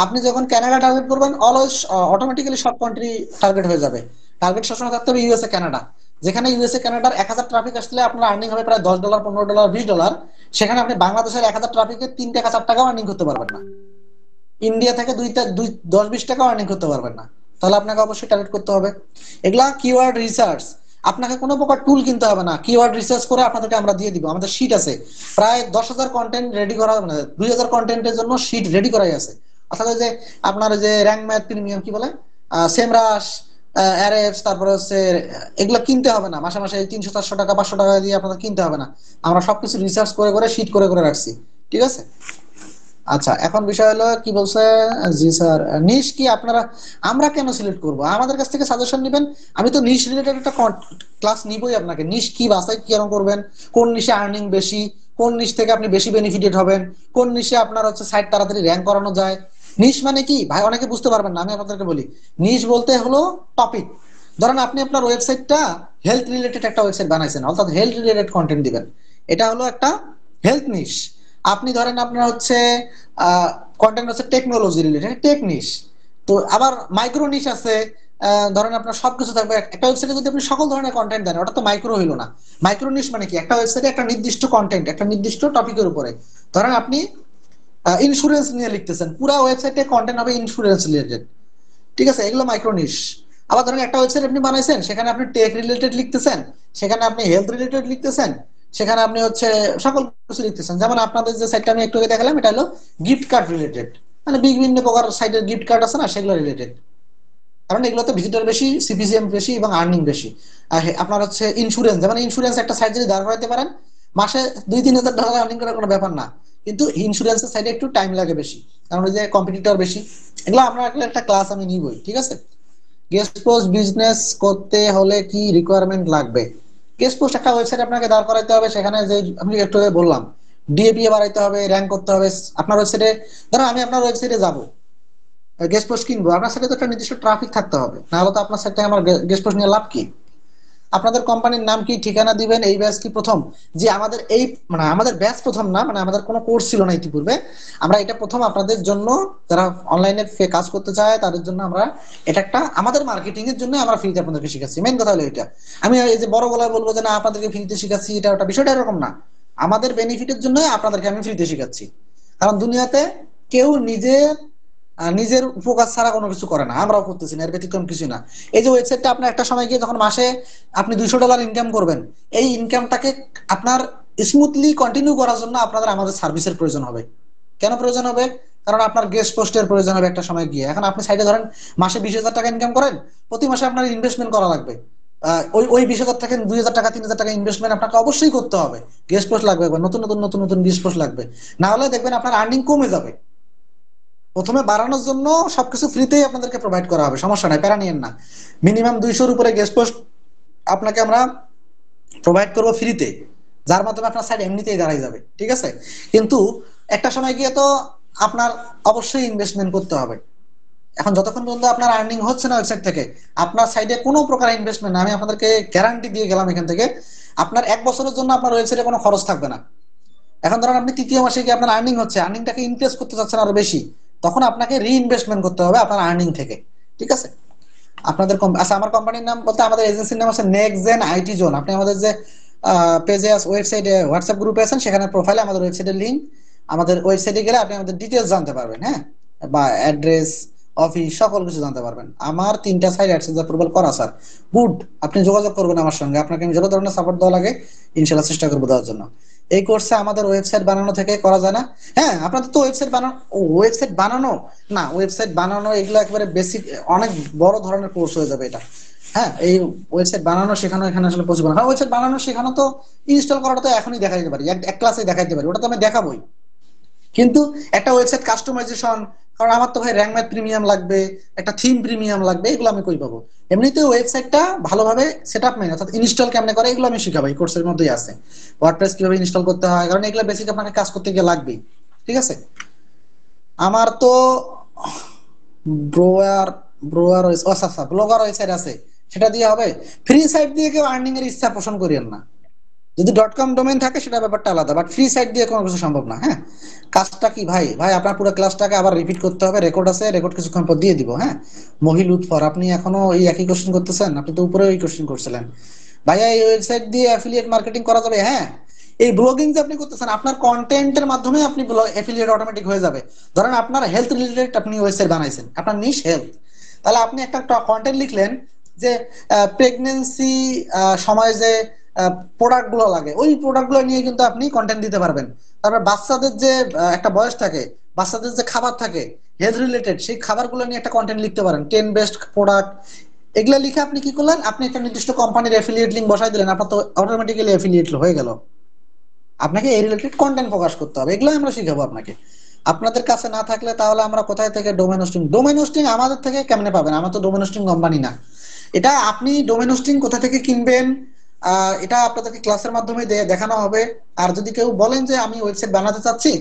আপনি যখন কানাডা টার্গেট করবেন, অলওয়েজ অটোমেটিক্যালি সব কান্ট্রি টার্গেট হয়ে যাবে। টার্গেট সবসময় থাকতে হবে ইউএসএ, কানাডা। যেখানে ইউএসএ কানাডার 1,000 ট্রাফিক আসলে আপনার আর্নিং হবে প্রায় $10, $15, $20, সেখানে আপনি বাংলাদেশের 1,000 ট্রাফিকে 3 টাকা 4 টাকাও আর্নিং করতে পারবেন না। ইন্ডিয়া থেকে 10-20 টাকাও আর্নিং করতে পারবেন না। তাহলে আপনাকে অবশ্যই টার্গেট করতে হবে। এগুলা কিওয়ার্ড রিসার্চ, আপনাকে কোনো প্রকার টুল কিনতে হবে না, কিওয়ার্ড রিসার্চ করে আপনাদেরকে আমরা দিয়ে দিব। আমাদের শিট আছে প্রায় 10,000 কন্টেন্ট রেডি করা, মানে 2,000 কন্টেন্টের জন্য শিট রেডি করাই আছে। অর্থাৎ যে আপনার যে র্যাঙ্ক ম্যাথ প্রিমিয়াম কি বলে, সেমরাস, অ্যারেবস, তারপরে হচ্ছে এগুলো কিনতে হবে না। মাসে মাসে 300, 400 টাকা, 500 টাকা দিয়ে আপনাদের কিনতে হবে না। আমরা সবকিছু রিসার্চ করে করে শিট করে করে রাখছি। ঠিক আছে। আচ্ছা, এখন বিষয় হলো কি বলছে। জি স্যার, নিশ কি আপনারা, আমরা কেন সিলেক্ট করব? আমাদের কাছ থেকে সাজেশন নেবেন। আমি তো নিশ রিলেটেড একটা ক্লাস নিবই আপনাকে। নিশ কি বাছাই কেন করবেন, কোন নিশে আর্নিং বেশি, কোন নিশ থেকে আপনি বেশি বেনিফিটেড হবেন, কোন নিশে আপনার হচ্ছে সাইট তাড়াতাড়ি র্যাঙ্ক করানো যায়। নিশ মানে কি ভাই, অনেকে বুঝতে পারবেন না, আমি আপনাদেরকে বলি। নিশ বলতে হলো টপিক। ধরেন আপনি আপনার ওয়েবসাইটটা হেলথ রিলেটেড একটা ওয়েবসাইট বানাইছেন, অর্থাৎ হেলথ রিলেটেড কন্টেন্ট দিবেন, এটা হলো একটা হেলথ নিশ। আপনি ধরেন আপনার হচ্ছে কন্টেন্ট হচ্ছে টেকনোলজি রিলেটেড, টেক নিশ। তো আবার মাইক্রো নিশ আছে, ধরেন আপনার সবকিছু থাকবে একটা ওয়েবসাইটে। যদি আপনি সকল ধরনের কন্টেন্ট দেন, ওটা তো মাইক্রো হইলো না। মাইক্রো নিশ মানে কি, একটা ওয়েবসাইটে একটা নির্দিষ্ট কন্টেন্ট, একটা নির্দিষ্ট টপিকের উপরে। ধরেন আপনি ইন্স্যুরেন্স নিয়ে লিখতেছেন, পুরো ওয়েবসাইটে কন্টেন্ট হবে ইন্স্যুরেন্স রিলেটেড। ঠিক আছে, এগুলো মাইক্রো নিশ। আবার ধরেন একটা ওয়েবসাইট আপনি বানাইছেন, সেখানে আপনি টেক রিলেটেড লিখতেছেন, সেখানে আপনি হেলথ রিলেটেড লিখতেছেন, সেখানে আপনি হচ্ছে সকল কিছু লিখতেছেন। যেমন আপনাদের যে সাইটটা আমি একটু আগে দেখালাম, এটা হলো গিফট কার্ড রিলেটেড, মানে বিভিন্ন প্রকার সাইটের গিফট কার্ড আছে না, সেগুলো রিলেটেড। কারণ এগুলোতে ভিজিটর বেশি, সিপিসিএম বেশি এবং আর্নিং বেশি। আর আপনার হচ্ছে ইন্স্যুরেন্স, যেমন ইন্স্যুরেন্স একটা সাইট যদি দাঁড় করাতে পারেন, মাসে 2-3 হাজার টাকা আর্নিং করার কোনো ব্যাপার না। কিন্তু ইন্স্যুরেন্সের সাইডে একটু টাইম লাগে বেশি, কারণ ওই যে কম্পিটিটর বেশি। এগুলো আমরা একটা ক্লাস আমি নিবই। ঠিক আছে। গেস্ট পোস্ট বিজনেস করতে হলে কি রিকোয়ারমেন্ট লাগবে? গেস্ট পোস্ট একটা ওয়েবসাইট আপনাকে দাঁড় করাইতে হবে, সেখানে যে আমি একটু আগে বললাম ডিএপি বাড়াইতে হবে, র্যাঙ্ক করতে হবে আপনার ওয়েবসাইটে। ধরো আমি আপনার ওয়েবসাইটে যাব, গেস্ট পোস্ট কিনবো, আপনার সাথে তো একটা নির্দিষ্ট ট্রাফিক থাকতে হবে, নাহলে তো আপনার সাথে আমার গেস্ট পোস্ট নিয়ে লাভ কি? আপনাদের কোম্পানির নাম কি, ঠিকানা দিবেন, এই ব্যাচ কি প্রথম, যে আমাদের এই মানে আমাদের ব্যাচ প্রথম না, মানে আমাদের কোনো কোর্স ছিল না ইতিপূর্বে, আমরা এটা প্রথম আপনাদের জন্য, যারা অনলাইনে কাজ করতে চায় তাদের জন্য আমরা এটা একটা আমাদের মার্কেটিং এর জন্য আমরা ফ্রিতে আপনাদেরকে শিখাচ্ছি। মেন কথা হলো এটা। আমি এই যে বড় গলায় বলবো যে না আপনাদেরকে ফ্রিতে শিখাচ্ছি, এটা ওটা, বিষয়টা এরকম না। আমাদের বেনিফিটের জন্য আপনাদেরকে আমি ফ্রিতে শিখাচ্ছি। কারণ দুনিয়াতে কেউ নিজের উপকার ছাড়া কোনো কিছু করে না, আমরাও করতেছি না, এর ব্যতিক্রম কিছু না। এই যে ওয়েবসাইটটা আপনার একটা সময় গিয়ে যখন মাসে আপনি $200 ইনকাম করবেন, এই ইনকামটাকে আপনার স্মুথলি কন্টিনিউ করার জন্য আপনাদের আমাদের সার্ভিসের প্রয়োজন হবে। কেন প্রয়োজন হবে? কারণ আপনার গেস্ট পোস্টের প্রয়োজন হবে একটা সময় গিয়ে। এখন আপনি সাইডে ধরেন মাসে 20,000 টাকা ইনকাম করেন, প্রতি মাসে আপনার ইনভেস্টমেন্ট করা লাগবে। ওই 20,000 থেকে 2,000 টাকা 3,000 টাকা ইনভেস্টমেন্ট আপনাকে অবশ্যই করতে হবে। গেস্ট পোস্ট লাগবে, নতুন নতুন নতুন নতুন গেস্ট পোস্ট লাগবে, না হলে দেখবেন আপনার আর্নিং কমে যাবে। প্রথমে বাড়ানোর জন্য সবকিছু ফ্রিতেই আপনাদেরকে প্রোভাইড করা হবে, সমস্যা নাই, প্যারা নিয়েন না। মিনিমাম 200-র উপরে গেস্ট পোস্ট আপনাকে আমরা প্রোভাইড করবো ফ্রিতে, যার মাধ্যমে আপনার সাইট এমনিতেই দাঁড়াই যাবে, ঠিক আছে? কিন্তু একটা সময় গিয়ে তো আপনার অবশ্যই ইনভেস্টমেন্ট করতে হবে। এখন যতক্ষণ পর্যন্ত আপনার আর্নিং হচ্ছে না ওয়েবসাইট থেকে, আপনার সাইডে কোনো প্রকার ইনভেস্টমেন্ট, আমি আপনাদেরকে গ্যারান্টি দিয়ে গেলাম এখান থেকে, আপনার 1 বছরের জন্য আপনার ওয়েবসাইটে কোনো খরচ থাকবে না। এখন ধরেন আপনি তৃতীয় মাসে গিয়ে আপনার আর্নিং হচ্ছে, আর্নিংটাকে ইনক্রিজ করতে চাচ্ছেন আরো বেশি, তখন আপনাকে রিইনভেস্টমেন্ট করতে হবে আপনার আর্নিং থেকে, ঠিক আছে? আপনাদের আচ্ছা, আমার কোম্পানির নাম বলতে আমাদের এজেন্সির নাম আছে নেক্সট জেন আইটি জোন। আপনি আমাদের যে পেজে, ওয়েবসাইটে, হোয়াটসঅ্যাপ গ্রুপে আছেন, সেখানে প্রোফাইলে আমাদের ওয়েবসাইটের লিঙ্ক, আমাদের ওয়েবসাইটে গেলে আপনি আমাদের ডিটেলস জানতে পারবেন, হ্যাঁ, বা অ্যাড্রেস, অফিস, সকল কিছু জানতে পারবেন। আমার 3টা সাইট অ্যাডসেন্স অ্যাপ্রুভাল করা স্যার, গুড। আপনি যোগাযোগ করবেন আমার সঙ্গে, আপনাকে আমি যত ধরনের সাপোর্ট দেওয়া লাগে ইনশাল্লাহ চেষ্টা করবো দেওয়ার জন্য। এই কোর্সে আমাদের ওয়েবসাইট বানানো থেকে করা যায় না। হ্যাঁ, আপনাদের তো ওয়েবসাইট বানানো না, ওয়েবসাইট বানানো এগুলো একেবারে বেসিক, অনেক বড় ধরনের কোর্স হয়ে যাবে এটা। হ্যাঁ, এই ওয়েবসাইট বানানো শেখানো এখানে আসলে পসিবল না। ওয়েবসাইট বানানো শেখানো তো, ইনস্টল করাটা তো এখনই দেখা দিতে পারি, এক ক্লাসে দেখাইতে পারি, ওটা তো আমি দেখাবোই। কিন্তু একটা ওয়েবসাইট কাস্টমাইজেশন, কারণ আমার তো ভাই র্যাঙ্ক ম্যাথ প্রিমিয়াম লাগবে, একটা থিম প্রিমিয়াম লাগবে, এগুলো আমি কই পাবো? এমনিতে ওয়েবসাইটটা ভালোভাবে সেটআপ মেনে, অর্থাৎ ইনস্টল কেমনে করে, এগুলো আমি শিখাবো, এই কোর্সের মধ্যেই আছে। ওয়ার্ডপ্রেস কিভাবে ইনস্টল করতে হয়, কারণ এগুলো বেসিক আপনাকে কাজ করতে গিয়ে লাগবেই, ঠিক আছে? আমার তো ব্রোয়ার ব্রোয়ার আচ্ছা আচ্ছা, ব্লগার ওয়েবসাইট আছে, সেটা দিয়ে হবে? ফ্রি সাইট দিয়ে কেউ আর্নিং এর ইচ্ছা পোষণ করিয়েন না। যদি .com ডোমেইন থাকে সেটা ব্যাপারটা আলাদা, বাট ফ্রি সাইট দিয়ে কোনো কিছু সম্ভব না। হ্যাঁ, কাজটা কি ভাই, আপনার পুরো ক্লাসটাকে আবার রিপিট করতে হবে, রেকর্ড আছে, রেকর্ড কিছুক্ষণ পর দিয়ে দিব। হ্যাঁ, মহিল উৎফর, আপনি এখনো এই একই কোশ্চেন করতেছেন? আপনি তো উপরে ওই কোশ্চেন করছিলেন। ভাইয়া এই ওয়েবসাইট দিয়ে অ্যাফিলিয়েট মার্কেটিং করা যাবে? হ্যাঁ। এই ব্লগিং যে আপনি করতেছেন, আপনার কন্টেন্টের মাধ্যমে আপনি অ্যাফিলিয়েট অটোমেটিক হয়ে যাবে। ধরেন আপনার হেলথ রিলেটেড আপনি ওয়েবসাইট বানাইছেন, আপনার নিশ হেলথ, তাহলে আপনি একটা কন্টেন্ট লিখলেন যে প্রেগনেন্সি সময় যে প্রোডাক্ট গুলো লাগে, ওই প্রোডাক্ট গুলো নিয়ে কিন্তু আপনি কন্টেন্ট দিতে পারবেন। তারপর বাচ্চাদের যে একটা বয়স থাকে, বাচ্চাদের যে খাবার থাকে হেলথ রিলেটেড, সেই খাবারগুলো নিয়ে একটা কন্টেন্ট লিখতে পারেন, 10 বেস্ট প্রোডাক্ট। এগুলা লিখে আপনি কি করলেন, আপনি একটা নির্দিষ্ট কোম্পানির অ্যাফিলিয়েট লিংক বসাই দিলেন, আপনার তো অটোমেটিক্যালি অ্যাফিলিয়েট হয়ে গেল। আপনাকে এই রিলেটেড কন্টেন্ট প্রকাশ করতে হবে, এগুলো আমরা শিখাবো আপনাকে। আপনাদের কাছে না থাকলে তাহলে আমরা কোথায় থেকে ডোমেন হোস্টিং আমাদের থেকে কেমনে পাবেন? আমরা তো ডোমেন হোস্টিং কোম্পানি না। এটা আপনি ডোমেন হোস্টিং কোথা থেকে কিনবেন, এটা আপনাদেরকে ক্লাসের মাধ্যমে দেখানো হবে। আর যদি কেউ বলেন যে আমি ওয়েবসাইট বানাতে চাচ্ছি,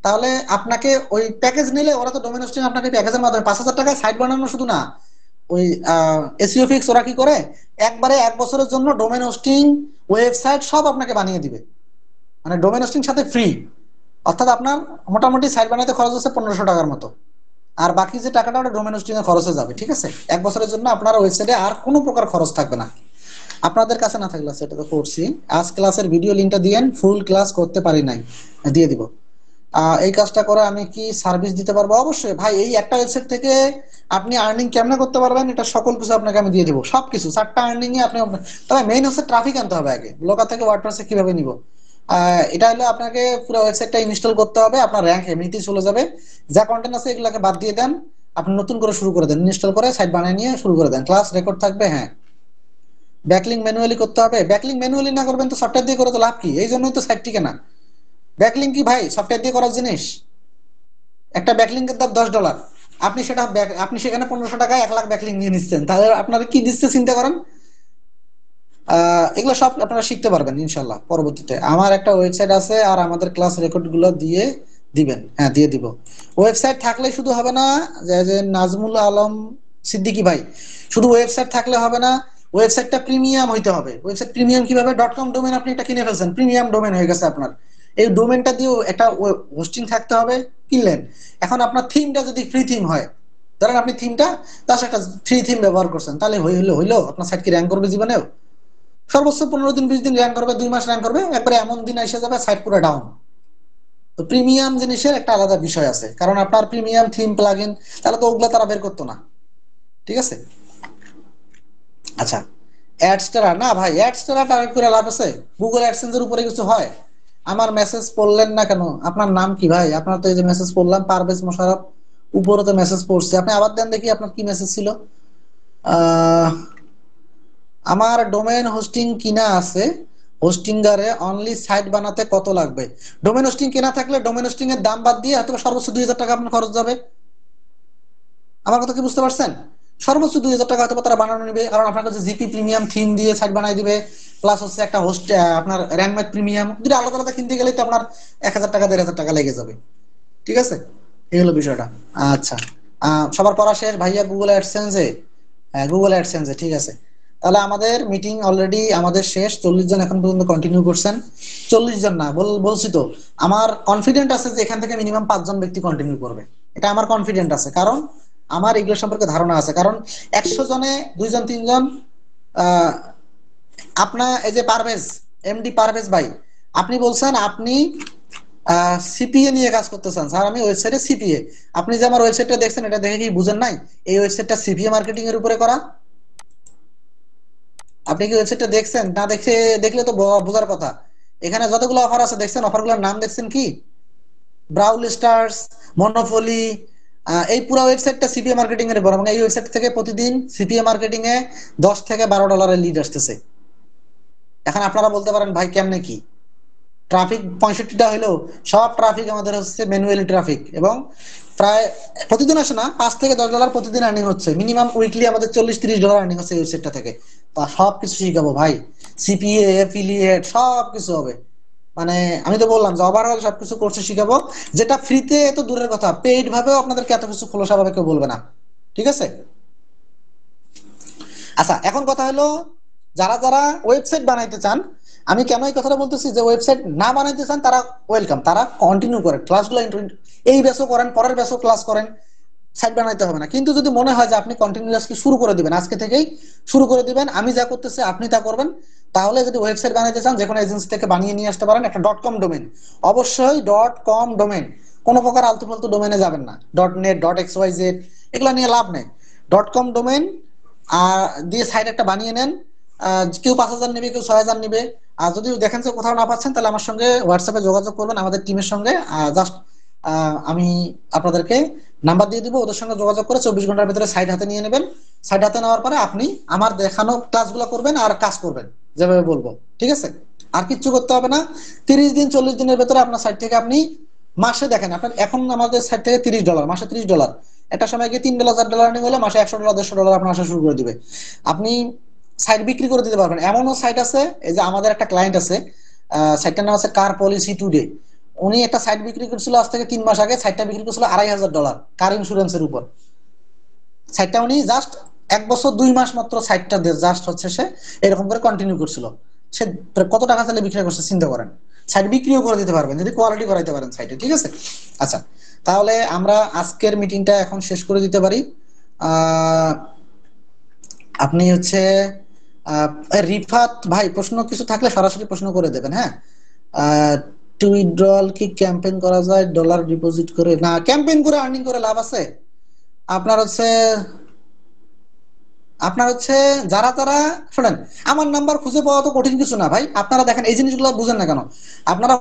তাহলে আপনাকে ওই প্যাকেজ নিলে, ওরা তো ডোমেন হোস্টিং আপনাকে প্যাকেজের মাধ্যমে 5,000 টাকায় সাইট বানানো শুধু না, ওই এসইও ফিক্স ওরা কি করে, একবারে 1 বছরের জন্য ডোমেন হোস্টিং, ওয়েবসাইট সব আপনাকে বানিয়ে দিবে, মানে ডোমেন হোস্টিং সাথে ফ্রি। অর্থাৎ আপনার মোটামুটি সাইট বানাইতে খরচ হচ্ছে 1500 টাকার মতো, আর বাকি যে টাকাটা ওটা ডোমেন হোস্টিং এর খরচে যাবে, ঠিক আছে? 1 বছরের জন্য আপনার ওয়েবসাইটে আর কোনো প্রকার খরচ থাকবে না। আপনাদের কাছে না থাকলে, সেটা তো করছি, আজ ক্লাসের ভিডিও লিঙ্কটা দিয়েন, ফুল ক্লাস করতে পারি নাই, দিয়ে দিব। এই কাজটা করে আমি কি সার্ভিস দিতে পারবো? অবশ্যই ভাই, এই একটা ওয়েবসাইট থেকে আপনি আর্নিং কেমনে করতে পারবেন, এটা সকল কিছু আপনাকে আমি দিয়ে দিব, সবকিছু 4টা আর্নিং এ আপনি। তবে মেইন হচ্ছে ট্রাফিক আনতে হবে আগে, ব্লগার থেকে ওয়ার্ডপ্রেসে কিভাবে নিব। এটা হলো আপনাকে পুরো ওয়েবসাইটটা ইনস্টল করতে হবে, আপনার র্যাঙ্ক এমনিতেই চলে যাবে। যা কন্টেন্ট আছে এগুলোকে বাদ দিয়ে দেন, আপনি নতুন করে শুরু করে দেন, ইনস্টল করে সাইট বানিয়ে নিয়ে শুরু করে দেন, ক্লাস রেকর্ড থাকবে। হ্যাঁ, ব্যাকলিং ম্যানুয়ালি করতে হবে, ব্যাকলিং ম্যানুয়ালি না করবেন তো সফটওয়্যার দিয়ে করে তো লাভ কি? এই জন্যই তো সাইট টিকে না। ব্যাকলিং কি ভাই সফটওয়্যার দিয়ে করার জিনিস? একটা ব্যাকলিংকের দাম $10, আপনি সেটা আপনি সেখানে 1500 টাকায় 1 লাখ ব্যাকলিং নিয়ে নিচ্ছেন, তাহলে আপনারা কি দিচ্ছে চিন্তা করেন। এগুলো সব আপনারা শিখতে পারবেন ইনশাল্লাহ পরবর্তীতে। আমার একটা ওয়েবসাইট আছে, আর আমাদের ক্লাস রেকর্ড গুলো দিয়ে দিবেন। হ্যাঁ, দিয়ে দিব। ওয়েবসাইট থাকলে শুধু হবে না, যে যে নাজমুল আলম সিদ্দিকী ভাই, শুধু ওয়েবসাইট থাকলে হবে না, ওয়েবসাইটটা প্রিমিয়াম হইতে হবে। ওয়েবসাইট প্রিমিয়াম কিভাবে? .com ডোমেন আপনি এটা কিনে ফেলছেন, প্রিমিয়াম ডোমেন হয়ে গেছে আপনার। এই ডোমেনটা দিয়েও একটা হোস্টিং থাকতে হবে, কিনলেন। এখন আপনার থিমটা যদি ফ্রি থিম হয়, ধরেন আপনি থিমটা 10 একটা ফ্রি থিম ব্যবহার করছেন, তাহলে হইলো হইলো আপনার সাইট কি র্যাঙ্ক করবে জীবনেও? সর্বোচ্চ 15 দিন 20 দিন র্যাঙ্ক করবে, 2 মাস র্যাঙ্ক করবে, একবারে এমন দিন এসে যাবে সাইট পুরো ডাউন। তো প্রিমিয়াম জিনিসের একটা আলাদা বিষয় আছে, কারণ আপনার প্রিমিয়াম থিম প্লাগইন, তাহলে তো ওগুলো তারা বের করতো না। ঠিক আছে। আচ্ছা, অ্যাডস্টারা না ভাই, অ্যাডস্টারা টার্গেট করে লাভ আছে? গুগল অ্যাডসেন্সের উপরে কিছু হয়? আমার মেসেজ পড়লেন না কেন? আপনার নাম কি ভাই? আপনার তো এই যে মেসেজ পড়লাম, পারভেজ মোশাররফ, উপরে তো মেসেজ পড়ছে, আপনি আবার দেন দেখি আপনার কি মেসেজ ছিল। আহ আমার ডোমেইন হোস্টিং কিনা আছে, হোস্টিঙ্গারে অনলি সাইট বানাতে কত লাগবে? ডোমেইন হোস্টিং কেনা থাকলে ডোমেইন হোস্টিং এর দাম বাদ দিয়ে হয়তো সর্বোচ্চ 2000 টাকা আপনার খরচ যাবে। আমার কথা কি বুঝতে পারছেন? সর্বোচ্চ 2000 টাকা হয়তো তারা বানানো নিবে, কারণ আপনার কাছে জিপি প্রিমিয়াম থিম দিয়ে সাইট বানাই দিবে, প্লাস হচ্ছে একটা হোস্ট, আপনার র্যাঙ্কম্যাট প্রিমিয়াম, দুটো আলাদা আলাদা কিনতে গেলেই তো আপনার 1000 টাকা 1500 টাকা লেগে যাবে। ঠিক আছে, এই হলো বিষয়টা। আচ্ছা, সবার পড়া শেষ ভাইয়া গুগল অ্যাডসেন্সে? হ্যাঁ, গুগল অ্যাডসেন্সে, ঠিক আছে। তাহলে আমাদের মিটিং অলরেডি আমাদের শেষ, 40 জন এখন পর্যন্ত কন্টিনিউ করছেন। 40 জন না, বলছি তো, আমার কনফিডেন্ট আছে যে এখান থেকে মিনিমাম 5 জন ব্যক্তি কন্টিনিউ করবে, এটা আমার কনফিডেন্ট আছে, কারণ আমার এগুলো সম্পর্কে ধারণা আছে। কারণ 100 জনে 2 জন 3 জন, আহ আপনার এই যে পারভেজ, এমডি পারভেজ ভাই, আপনি বলছেন আপনি সিপিএ নিয়ে কাজ করতেছেন। স্যার আমি ওয়েবসাইটে সিপিএ, আপনি যে আমার ওয়েবসাইটটা দেখছেন এটা দেখে কি বুঝেন নাই এই ওয়েবসাইটটা সিপিএ মার্কেটিং এর উপরে করা? আপনি কি ওয়েবসাইটটা দেখছেন? না দেখে দেখলে তো বোঝার কথা। এখানে যতগুলো অফার আছে দেখছেন, অফারগুলোর নাম দেখছেন কি? ব্রাউল স্টার্স, মনোপলি, এই পুরো ওয়েবসাইটটা সিপিএ মার্কেটিং এর উপর, এবং এই ওয়েবসাইট থেকে প্রতিদিন সিপিএ মার্কেটিং এ $10 থেকে $12 লিড আসতেছে। এখন আপনারা বলতে পারেন ভাই কেমনে কি? ট্রাফিক 65টা হলেও সব ট্রাফিক আমাদের হচ্ছে ম্যানুয়ালি ট্রাফিক, এবং প্রায় প্রতিদিন আসে না, $5 থেকে $10 প্রতিদিন আর্নিং হচ্ছে, মিনিমাম উইকলি আমাদের $40-30 আর্নিং হচ্ছে এই ওয়েবসাইটটা থেকে। তা সব কিছু শিখাবো ভাই, সিপিএ, এফিলিয়েট, সব কিছু হবে। মানে আমি তো বললাম যে ওভারঅল সবকিছু কোর্সে শিখাবো, যেটা ফ্রিতে তো দূরের কথা, পেইড ভাবেও আপনাদেরকে এত কিছু খোলসা ভাবে কেউ বলবে না। ঠিক আছে। আচ্ছা, এখন কথা হলো, যারা যারা ওয়েবসাইট বানাইতে চান, আমি কেন এই কথাটা বলতেছি যে ওয়েবসাইট না বানাইতে চান তারা ওয়েলকাম, তারা কন্টিনিউ করেন ক্লাসগুলো, এই ব্যাচও করেন, পরের ব্যাচও ক্লাস করেন, সাইট বানাইতে হবে না। কিন্তু যদি মনে হয় যে আপনি কন্টিনিউয়াসলি শুরু করে দিবেন, আজকে থেকেই শুরু করে দিবেন, আমি যা করতেছি আপনি তা করবেন, তাহলে যদি ওয়েবসাইট বানাইতে চান যে কোনো এজেন্সি থেকে বানিয়ে নিয়ে আসতে পারেন একটা .com ডোমেন। অবশ্যই .com ডোমেন, কোনো প্রকার আলতু ফালতু ডোমেনে যাবেন না। .net, .xyz এগুলো নিয়ে লাভ নেই। .com ডোমেন দিয়ে সাইট একটা বানিয়ে নেন। কেউ 5,000 নেবে, কেউ 6,000 নেবে। আর যদি দেখেন যে কোথাও না পাচ্ছেন, তাহলে আমার সঙ্গে হোয়াটসঅ্যাপে যোগাযোগ করবেন, আমাদের টিমের সঙ্গে। জাস্ট আমি আপনাদেরকে নাম্বার দিয়ে দিব, ওদের সঙ্গে যোগাযোগ করে 24 ঘন্টার ভিতরে সাইট হাতে নিয়ে নেবেন। সাইট হাতে নেওয়ার পরে আপনি আমার দেখানো ক্লাসগুলো করবেন আর কাজ করবেন যেভাবে বলবো। ঠিক আছে, আর কিচ্ছু করতে হবে না। 30 দিন 40 দিনের ভেতরে আপনার সাইট থেকে আপনি মাসে, দেখেন আপনার এখন আমাদের সাইট থেকে $30, মাসে $30, একটা সময় গিয়ে $3 $4 আর্নিং হলে মাসে $100 $150 আপনার আসা শুরু করে দিবে। আপনি সাইট বিক্রি করে দিতে পারবেন। এমনও সাইট আছে, এই যে আমাদের একটা ক্লায়েন্ট আছে, সাইটটার নাম আছে কার পলিসি টুডে। উনি একটা সাইট বিক্রি করছিল আজ থেকে 3 মাস আগে, সাইটটা বিক্রি করছিল $2,500 কার ইন্স্যুরেন্সের উপর। সাইটটা উনি জাস্ট 1 বছর 2 মাস মাত্র সাইটটা জাস্ট হচ্ছে সে এরকম করে কন্টিনিউ করছিল। সে কত টাকা চাইলে বিক্রি করছে চিন্তা করেন। সাইট বিক্রিও করে দিতে পারবেন যদি কোয়ালিটি করাইতে পারেন সাইটে। ঠিক আছে। আচ্ছা, তাহলে আমরা আজকের মিটিংটা এখন শেষ করে দিতে পারি। আপনি হচ্ছে রিফাত ভাই, প্রশ্ন কিছু থাকলে সরাসরি প্রশ্ন করে দেবেন। হ্যাঁ, টু উইথড্রল কি ক্যাম্পেইন করা যায়? ডলার ডিপোজিট করে না, ক্যাম্পেইন করে আর্নিং করে লাভ আছে? আপনার হচ্ছে যারা যারা শোনেন, আমার নাম্বার খুঁজে পাওয়া তো কঠিন কিছু না ভাই। আপনারা দেখেন এই জিনিসগুলো বুঝেন না কেন? আপনারা